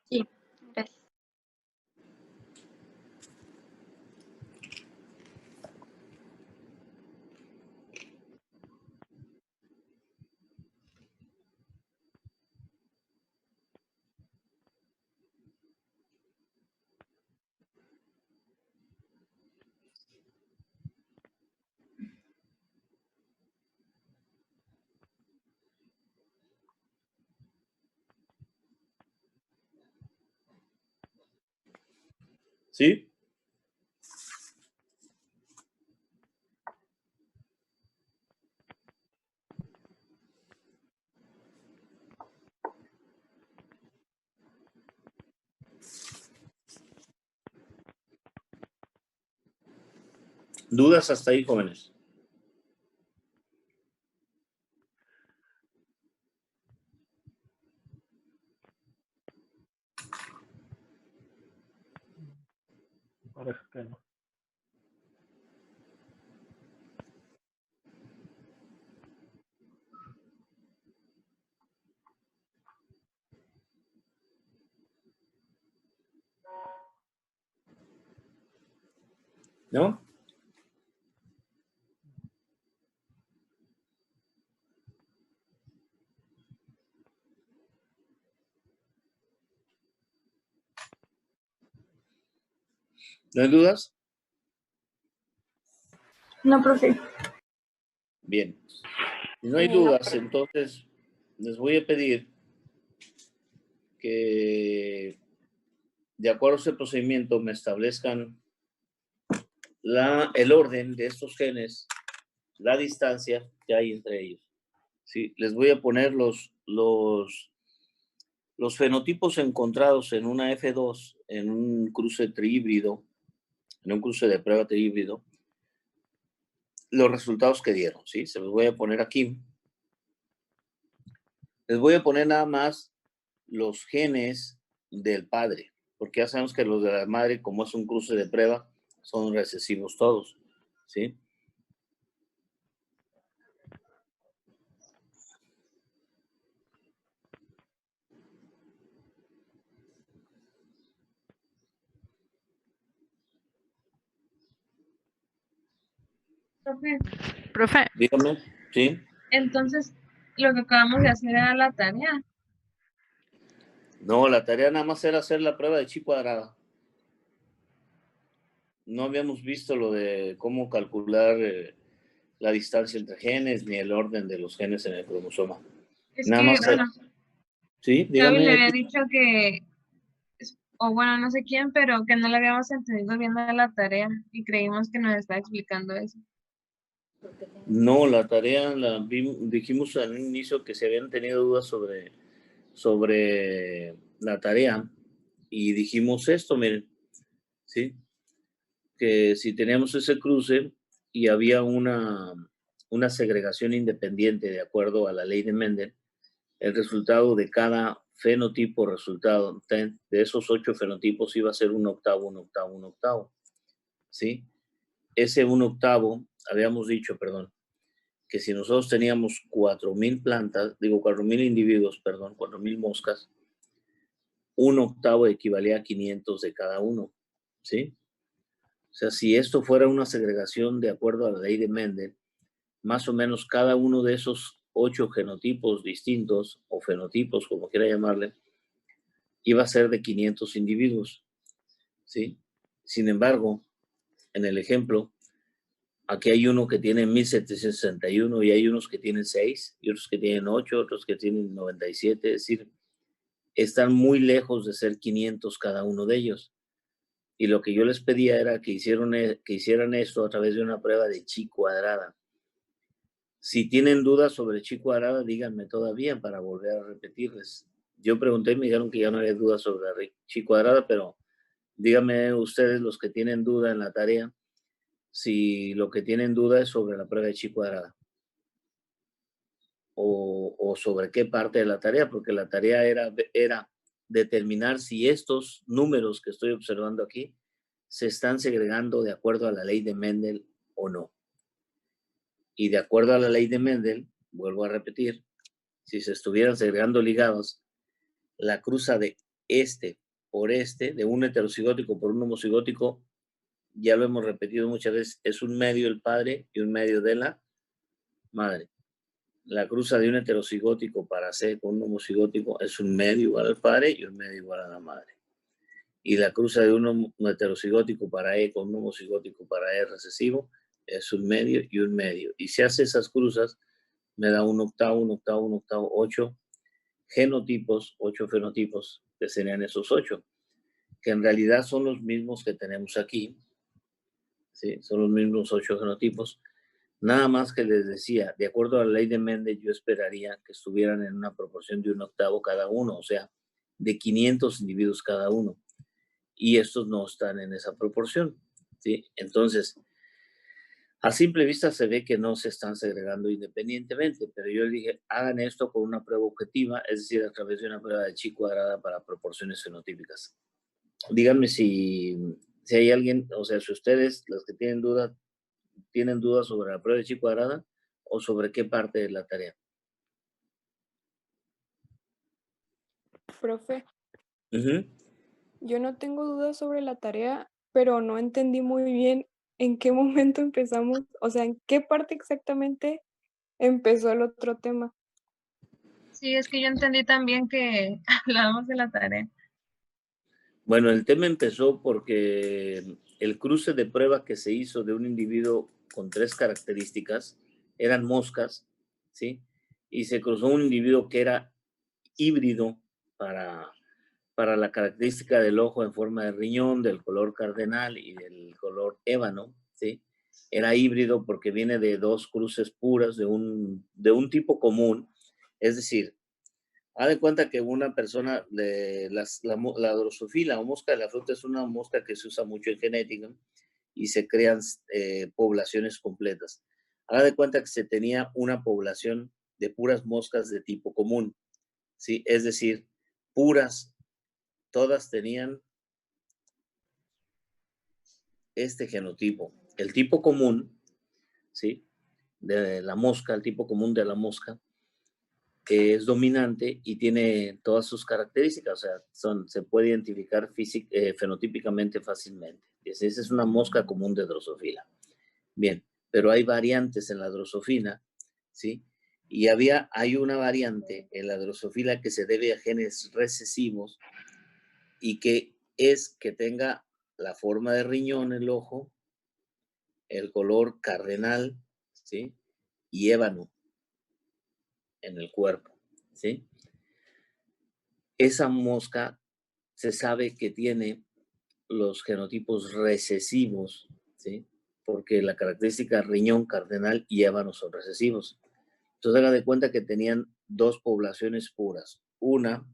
Sí, gracias. ¿Sí? ¿Dudas hasta ahí, jóvenes? Parece que no. ¿No? ¿No hay dudas? No, profe. Bien. Si no hay dudas, entonces les voy a pedir que, de acuerdo a ese procedimiento, me establezcan el orden de estos genes, la distancia que hay entre ellos. ¿Sí? Les voy a poner los fenotipos encontrados en una F2, en un cruce trihíbrido, en un cruce de prueba trihíbrido, los resultados que dieron, ¿sí? Se los voy a poner aquí. Les voy a poner nada más los genes del padre, porque ya sabemos que los de la madre, como es un cruce de prueba, son recesivos todos, ¿sí? Profe, Profe, Dígame, ¿sí? entonces lo que acabamos de hacer era la tarea. No, la tarea nada más era hacer la prueba de chi cuadrada. No habíamos visto lo de cómo calcular la distancia entre genes ni el orden de los genes en el cromosoma. Es Nada que, más. bueno, Sí, Gaby le dígame. había dicho que, o bueno, no sé quién, pero que no le habíamos entendido bien de la tarea y creímos que nos estaba explicando eso. No, la tarea dijimos al inicio que se habían tenido dudas sobre la tarea y dijimos esto, miren, ¿sí? Que si teníamos ese cruce y había una segregación independiente de acuerdo a la ley de Mendel, el resultado de cada fenotipo resultado de esos 8 fenotipos iba a ser un octavo, ¿sí? Ese 1/8, habíamos dicho, perdón, que si nosotros teníamos 4,000 plantas, 4,000 individuos, 4,000 moscas, 1/8 equivalía a 500 de cada uno, ¿sí? O sea, si esto fuera una segregación de acuerdo a la ley de Mendel, más o menos cada uno de esos 8 genotipos distintos, o fenotipos, como quiera llamarle, iba a ser de 500 individuos, ¿sí? Sin embargo, en el ejemplo, aquí hay uno que tiene 1761 y hay unos que tienen 6, y otros que tienen 8, otros que tienen 97, es decir, están muy lejos de ser 500 cada uno de ellos. Y lo que yo les pedía era que hicieran esto a través de una prueba de chi cuadrada. Si tienen dudas sobre chi cuadrada, díganme todavía para volver a repetirles. Yo pregunté y me dijeron que ya no había dudas sobre chi cuadrada, pero díganme ustedes los que tienen duda en la tarea, si lo que tienen duda es sobre la prueba de chi cuadrada. O sobre qué parte de la tarea, porque la tarea era determinar si estos números que estoy observando aquí se están segregando de acuerdo a la ley de Mendel o no. Y de acuerdo a la ley de Mendel, vuelvo a repetir, si se estuvieran segregando ligados, la cruza de este por este, de un heterocigótico por un homocigótico, ya lo hemos repetido muchas veces, es un medio el padre y un medio de la madre. La cruza de un heterocigótico para C con un homocigótico es un medio igual al padre y un medio igual a la madre. Y la cruza de un heterocigótico para E con un homocigótico para E recesivo es un medio y un medio. Y si hace esas cruzas, me da 1/8, 8 genotipos, 8 fenotipos, que serían esos 8, que en realidad son los mismos que tenemos aquí, ¿sí? Son los mismos 8 genotipos. Nada más que les decía, de acuerdo a la ley de Mendel, yo esperaría que estuvieran en una proporción de 1/8 cada uno, o sea, de 500 individuos cada uno. Y estos no están en esa proporción, ¿sí? Entonces, a simple vista se ve que no se están segregando independientemente, pero yo les dije, hagan esto con una prueba objetiva, es decir, a través de una prueba de chi cuadrada para proporciones fenotípicas. Díganme si hay alguien, o sea, si ustedes, los que tienen dudas sobre la prueba de chi cuadrada o sobre qué parte de la tarea. Profe, Uh-huh. yo no tengo dudas sobre la tarea, pero no entendí muy bien ¿en qué momento empezamos? O sea, ¿en qué parte exactamente empezó el otro tema? Sí, es que yo entendí también que hablábamos de la tarea. Bueno, el tema empezó porque el cruce de prueba que se hizo de un individuo con 3 características eran moscas, ¿sí? Y se cruzó un individuo que era híbrido para la característica del ojo en forma de riñón, del color cardenal y del color ébano, ¿sí? Era híbrido porque viene de 2 cruces puras de un tipo común, es decir, haz de cuenta que una persona, la drosofila o mosca de la fruta es una mosca que se usa mucho en genética y se crean poblaciones completas. Haz de cuenta que se tenía una población de puras moscas de tipo común, ¿sí? Es decir, puras, todas tenían este genotipo. El tipo común, ¿sí? De la mosca, el tipo común de la mosca, que es dominante y tiene todas sus características, o sea, se puede identificar fenotípicamente fácilmente. Esa es una mosca común de drosofila. Bien, pero hay variantes en la drosofila, ¿sí? Y hay una variante en la drosofila que se debe a genes recesivos y que es que tenga la forma de riñón el ojo, el color cardenal, ¿sí? Y ébano en el cuerpo, ¿sí? Esa mosca se sabe que tiene los genotipos recesivos, ¿sí? Porque la característica riñón, cardenal y ébano son recesivos. Entonces, haga de cuenta que tenían 2 poblaciones puras. Una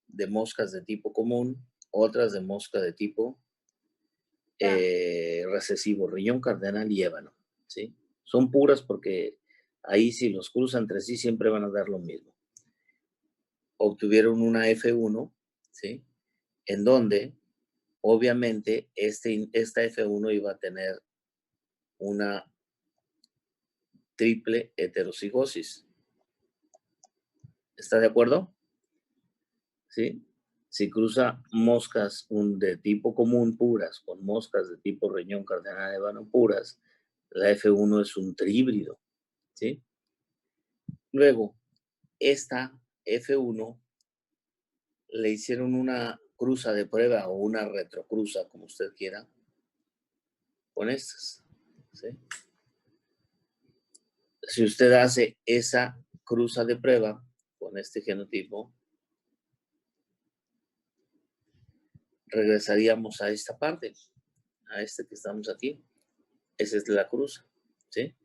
de moscas de tipo común, otras de mosca de tipo recesivo, riñón, cardenal y ébano, ¿sí? Son puras porque ahí si los cruzan entre sí siempre van a dar lo mismo. Obtuvieron una F1, ¿sí? En donde obviamente esta F1 iba a tener una triple heterocigosis. ¿Está de acuerdo? ¿Sí? Si cruza moscas de tipo común puras con moscas de tipo riñón, cardenal, ébano puras, la F1 es un trihíbrido, ¿sí? Luego, esta F1 le hicieron una cruza de prueba o una retrocruza, como usted quiera, con estas, ¿sí? Si usted hace esa cruza de prueba con este genotipo, regresaríamos a esta parte, a este que estamos aquí. Esa es la cruza, ¿sí?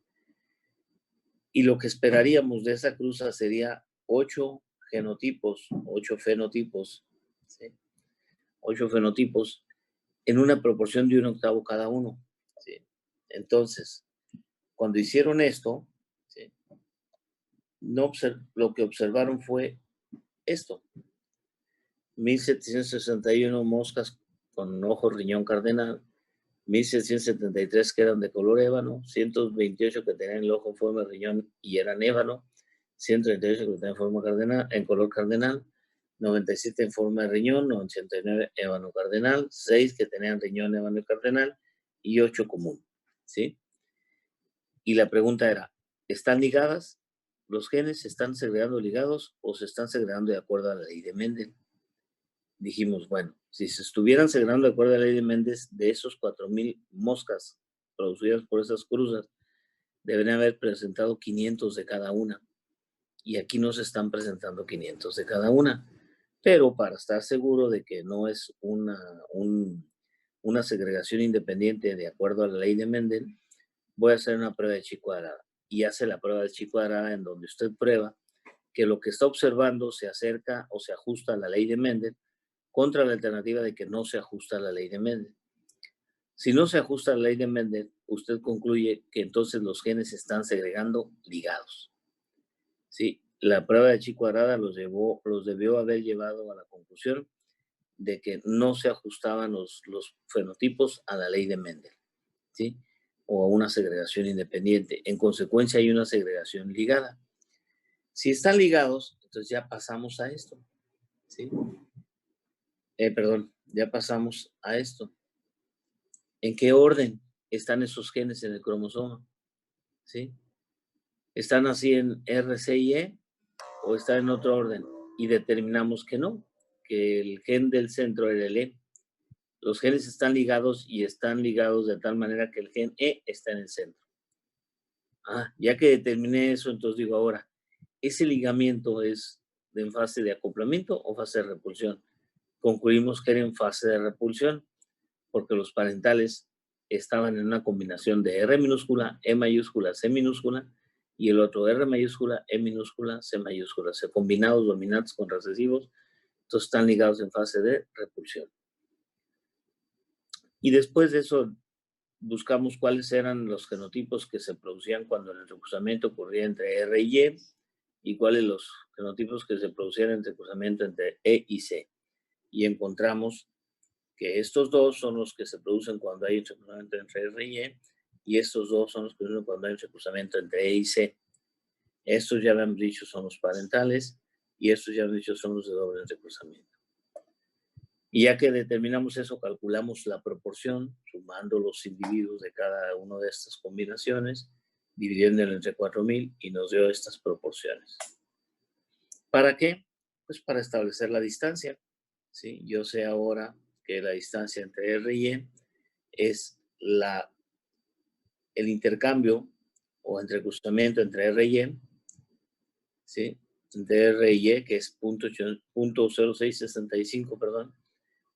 Y lo que esperaríamos de esa cruza sería 8 genotipos, 8 fenotipos, ¿sí? 8 fenotipos en una proporción de 1/8 cada uno, ¿sí? Entonces, cuando hicieron esto, ¿sí? Lo que observaron fue esto. 1761 moscas con ojo riñón cardenal, 1773 que eran de color ébano, 128 que tenían el ojo en forma de riñón y eran ébano, 138 que tenían forma cardenal, en color cardenal, 97 en forma de riñón, 89 ébano cardenal, 6 que tenían riñón, ébano y cardenal y 8 común, ¿sí? Y la pregunta era, ¿están ligadas? ¿Los genes se están segregando ligados o se están segregando de acuerdo a la ley de Mendel? Dijimos, bueno, si se estuvieran segregando de acuerdo a la ley de Mendel, de esos 4,000 moscas producidas por esas cruzas, deberían haber presentado 500 de cada una. Y aquí no se están presentando 500 de cada una. Pero para estar seguro de que no es una segregación independiente de acuerdo a la ley de Mendel, voy a hacer una prueba de chi cuadrada. Y hace la prueba de chi cuadrada en donde usted prueba que lo que está observando se acerca o se ajusta a la ley de Mendel contra la alternativa de que no se ajusta a la ley de Mendel. Si no se ajusta a la ley de Mendel, usted concluye que entonces los genes se están segregando ligados. ¿Sí? La prueba de chi cuadrada los debió haber llevado a la conclusión de que no se ajustaban los fenotipos a la ley de Mendel, ¿sí? O a una segregación independiente. En consecuencia, hay una segregación ligada. Si están ligados, entonces ya pasamos a esto, ¿sí? Ya pasamos a esto. ¿En qué orden? están esos genes en el cromosoma, ¿sí? ¿Están así en R, C y E o están en otro orden? Y determinamos que no, que el gen del centro era el E. Los genes están ligados y están ligados de tal manera que el gen E está en el centro. Ya que determiné eso, entonces digo ahora, ¿ese ligamiento es en fase de acoplamiento o fase de repulsión? Concluimos que era en fase de repulsión, porque los parentales estaban en una combinación de R minúscula, E mayúscula, C minúscula, y el otro R mayúscula, E minúscula, C mayúscula. Se combinados dominantes con recesivos, entonces están ligados en fase de repulsión. Y después de eso, buscamos cuáles eran los genotipos que se producían cuando el entrecruzamiento ocurría entre R y Y cuáles los genotipos que se producían en entrecruzamiento entre E y C. Y encontramos que estos dos son los que se producen cuando hay entrecruzamiento entre R y estos dos son los que se producen cuando hay entrecruzamiento entre E y C. Estos ya habíamos dicho son los parentales y estos ya habíamos dicho son los de doble entrecruzamiento. Y ya que determinamos eso, calculamos la proporción, sumando los individuos de cada una de estas combinaciones, dividiéndolo entre 4000 y nos dio estas proporciones. ¿Para qué? Pues para establecer la distancia. ¿Sí? Yo sé ahora que la distancia entre R y E es el intercambio o entrecruzamiento entre R y E, ¿sí? Entre R y E, que es 0.0665, perdón,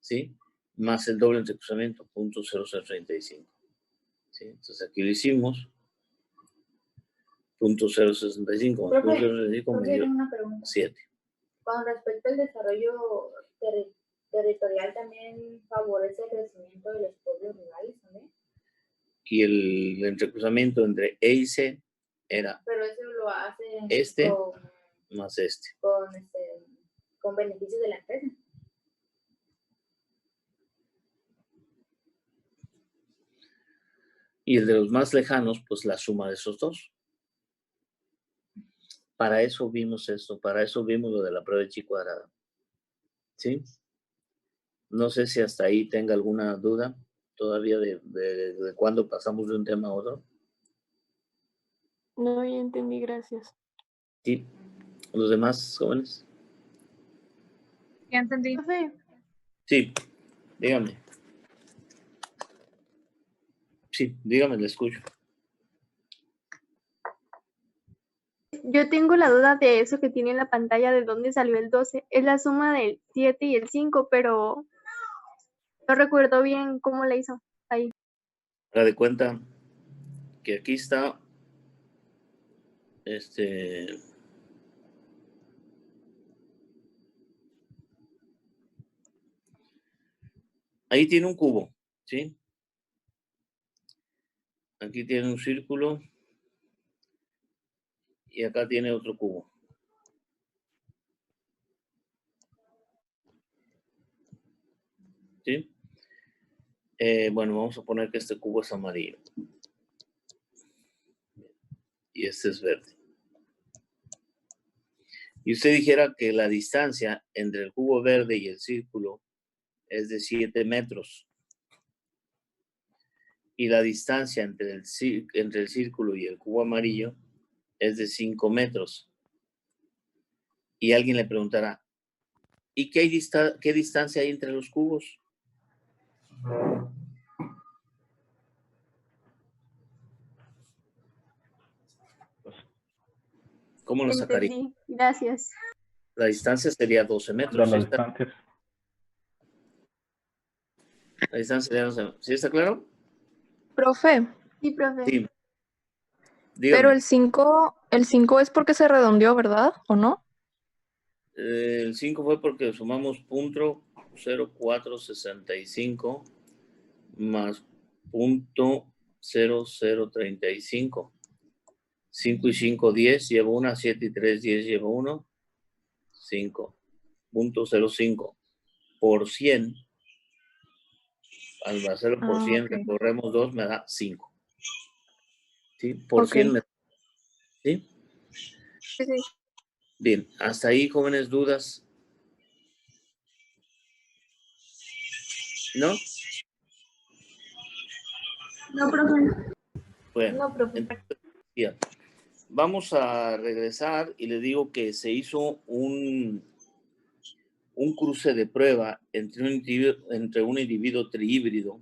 ¿sí? Más el doble entrecruzamiento, 0.0035. ¿Sí? Entonces aquí lo hicimos. 0.065 más 0.065 me dio una pregunta. 7. Con respecto al desarrollo territorial, ¿también favorece el crecimiento de los pueblos rurales también? Y el entrecruzamiento entre E y C era Pero eso lo hace más este. Con beneficios de la empresa. Y el de los más lejanos, pues la suma de esos dos. Para eso vimos esto, para eso vimos lo de la prueba de chi cuadrada. ¿Sí? No sé si hasta ahí tenga alguna duda todavía de cuándo pasamos de un tema a otro. No, ya entendí, gracias. Sí. ¿Los demás jóvenes? Ya entendí. Sí, dígame. Sí, dígame, le escucho. Yo tengo la duda de eso que tiene en la pantalla de dónde salió el 12. Es la suma del 7 y el 5, pero no recuerdo bien cómo la hizo ahí. Haga de cuenta que aquí está ahí tiene un cubo, ¿sí? Aquí tiene un círculo y acá tiene otro cubo. ¿Sí? Bueno, vamos a poner que este cubo es amarillo. Y este es verde. Y usted dijera que la distancia entre el cubo verde y el círculo es de 7 metros. Y la distancia entre el círculo y el cubo amarillo es de 5 metros. Y alguien le preguntará, ¿y qué distancia hay entre los cubos? ¿Cómo lo sacaría? Entendí, gracias. La distancia sería 12 metros. La distancia. La distancia sería 12 metros. ¿Sí está claro? Profe, Sí, profe. Sí. pero Dígame. el 5 es porque se redondeó, ¿verdad? ¿O no? El 5 fue porque sumamos .0465 más .0035. 5 y 5, 10, lleva 1, 7 y 3, 10, lleva 1, 5.05 por 100. Al hacerlo por 100, ok. recorremos 2, me da 5. ¿Sí? Por Ok. 100 me da. ¿Sí? Sí, sí. Bien, hasta ahí, jóvenes, dudas. ¿No? No, profe. Bueno, No, profe. entonces, ya. Vamos a regresar y le digo que se hizo un cruce de prueba entre un individuo trihíbrido,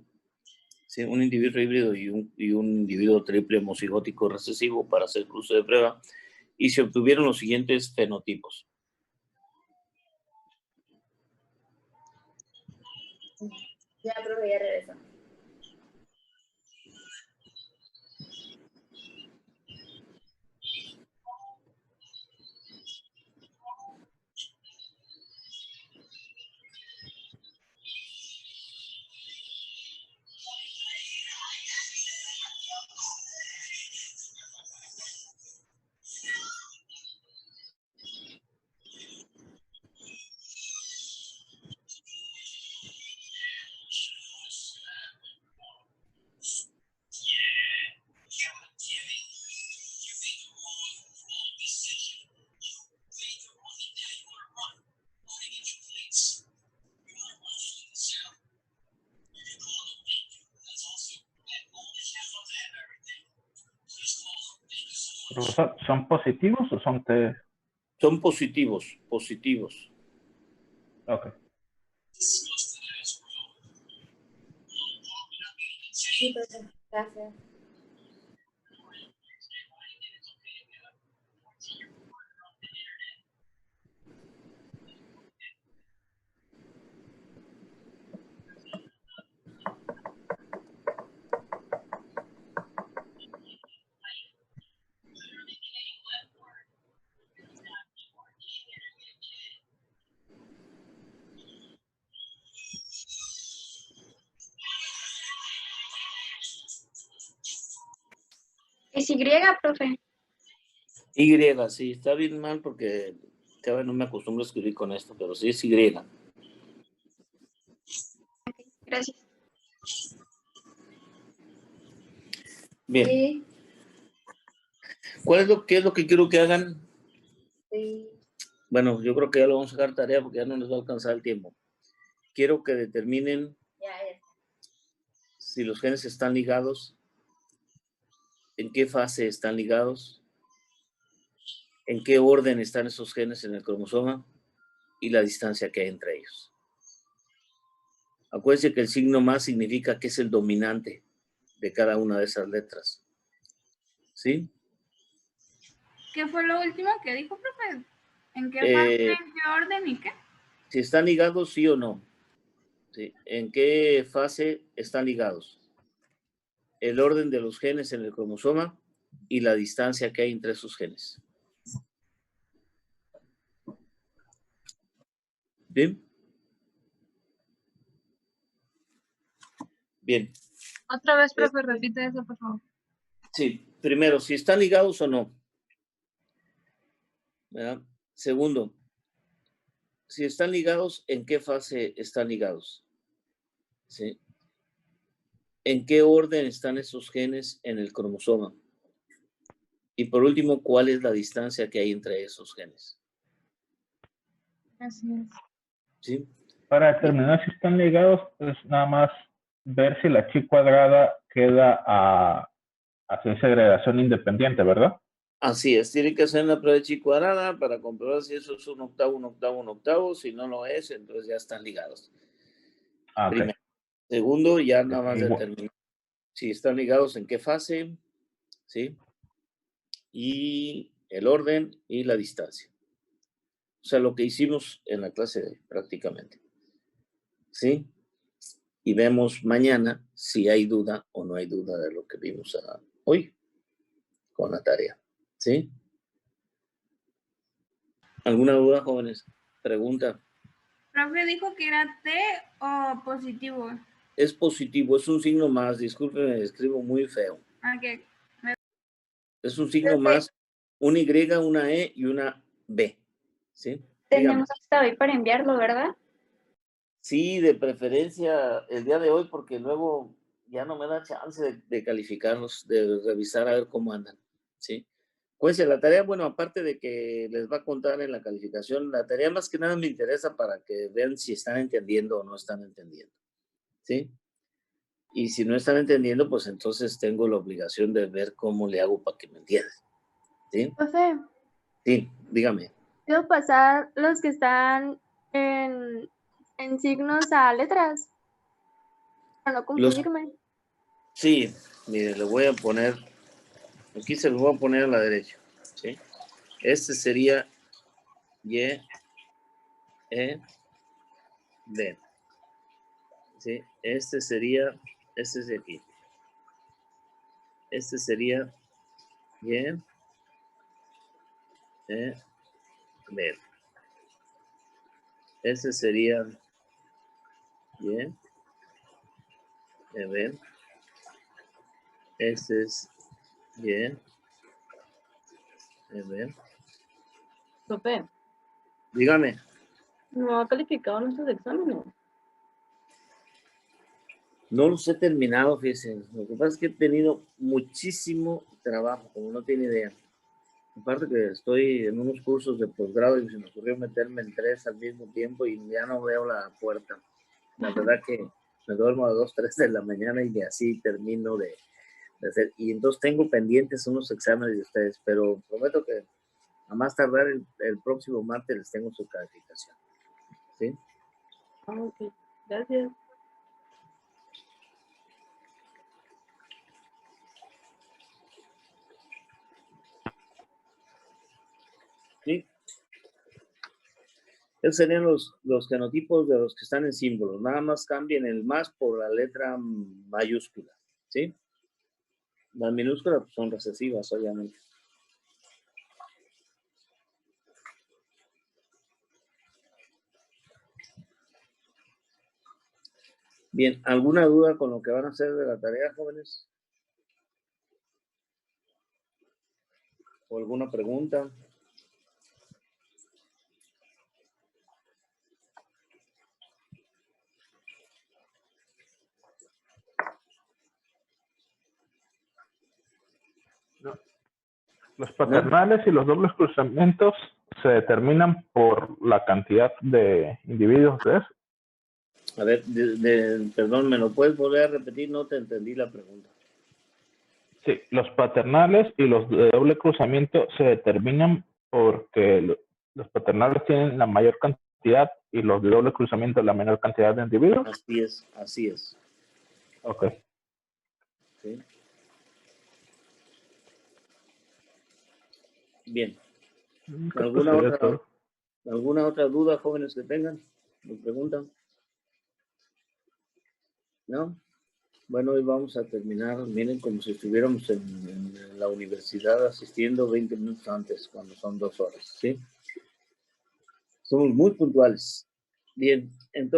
¿sí? Un individuo híbrido y un individuo triple homocigótico recesivo para hacer cruce de prueba, y se obtuvieron los siguientes fenotipos. Ya, profe, ya regresó. Profesor, ¿son positivos o son T? Son positivos. Ok. Sí, profe, gracias. Es Y, profe. Y, sí, está bien mal porque cada vez no me acostumbro a escribir con esto, pero sí es Y. Gracias. Bien. Sí, ¿Qué es lo que quiero que hagan? sí. Bueno, yo creo que ya lo vamos a dejar tarea porque ya no les va a alcanzar el tiempo. Quiero que determinen Ya, si los genes están ligados, en qué fase están ligados, en qué orden están esos genes en el cromosoma y la distancia que hay entre ellos. Acuérdense que el signo más significa que es el dominante de cada una de esas letras. ¿Sí? ¿Qué fue lo último que dijo, profe? ¿En qué fase, en qué orden y qué? Si están ligados, sí o no. ¿Sí? ¿En qué fase están ligados? El orden de los genes en el cromosoma y la distancia que hay entre esos genes. ¿Bien? Bien. Otra vez, profe, repite eso, por favor. Sí, primero, si están ligados o no. ¿Verdad? Segundo, si están ligados, ¿en qué fase están ligados? ¿Sí? ¿En qué orden están esos genes en el cromosoma? Y por último, ¿cuál es la distancia que hay entre esos genes? Así es. ¿Sí? Para determinar si están ligados, es nada más ver si la chi cuadrada queda a hacer segregación independiente, ¿verdad? Así es, tiene que hacer una prueba de chi cuadrada para comprobar si eso es un octavo. Si no lo es, entonces ya están ligados. Ah, ok. Primero. Segundo, ya nada más determinar si están ligados en qué fase, ¿sí? Y el orden y la distancia. O sea, lo que hicimos en la clase de hoy, prácticamente. ¿Sí? Y vemos mañana si hay duda o no hay duda de lo que vimos hoy con la tarea. ¿Sí? ¿Alguna duda, jóvenes? Pregunta. Profe dijo que era T o positivo. Es positivo, es un signo más. Discúlpenme, escribo muy feo. Okay. Es un signo más, una Y, una E y una B. ¿Sí? Tenemos hasta hoy para enviarlo, ¿verdad? Sí, de preferencia el día de hoy, porque luego ya no me da chance de calificarlos, de revisar a ver cómo andan. ¿Sí? Pues la tarea, bueno, aparte de que les va a contar en la calificación, la tarea más que nada me interesa para que vean si están entendiendo o no están entendiendo. ¿Sí? Y si no están entendiendo, pues entonces tengo la obligación de ver cómo le hago para que me entiendan. ¿Sí? Profe, Sí, dígame. ¿puedo pasar los que están en signos a letras? Para no confundirme. Sí, mire, le voy a poner, aquí se lo voy a poner a la derecha. ¿Sí? Este sería Y, E, D. ¿Sí? Este sería, este es de aquí. Este sería Y, E, D. Este sería Y, D. Este es Y, D. Profe, Dígame. ¿no ha calificado nuestros exámenes? No los he terminado, fíjense. Lo que pasa es que he tenido muchísimo trabajo, como no tiene idea. Aparte que estoy en unos cursos de posgrado y se me ocurrió meterme en 3 al mismo tiempo y ya no veo la puerta. La verdad que me duermo a 2, 3 de la mañana y así termino de hacer. Y entonces tengo pendientes unos exámenes de ustedes, pero prometo que a más tardar el próximo martes les tengo su calificación. ¿Sí? Ok, gracias. ¿Sí? Esos serían los genotipos de los que están en símbolos. Nada más cambien el más por la letra mayúscula. ¿Sí? Las minúsculas pues, son recesivas, obviamente. Bien, ¿alguna duda con lo que van a hacer de la tarea, jóvenes? ¿O alguna pregunta? Los paternales y los dobles cruzamientos se determinan por la cantidad de individuos de eso. A ver, perdón, ¿me lo puedes volver a repetir? No te entendí la pregunta. Sí, los paternales y los de doble cruzamiento se determinan porque los paternales tienen la mayor cantidad y los de doble cruzamiento la menor cantidad de individuos. Así es, así es. Ok. ¿Sí? Bien. ¿Alguna otra duda, jóvenes, que tengan? ¿Me preguntan? ¿No? Bueno, hoy vamos a terminar, miren, como si estuviéramos en la universidad asistiendo 20 minutos antes, cuando son 2 horas, ¿sí? Somos muy puntuales. Bien, entonces...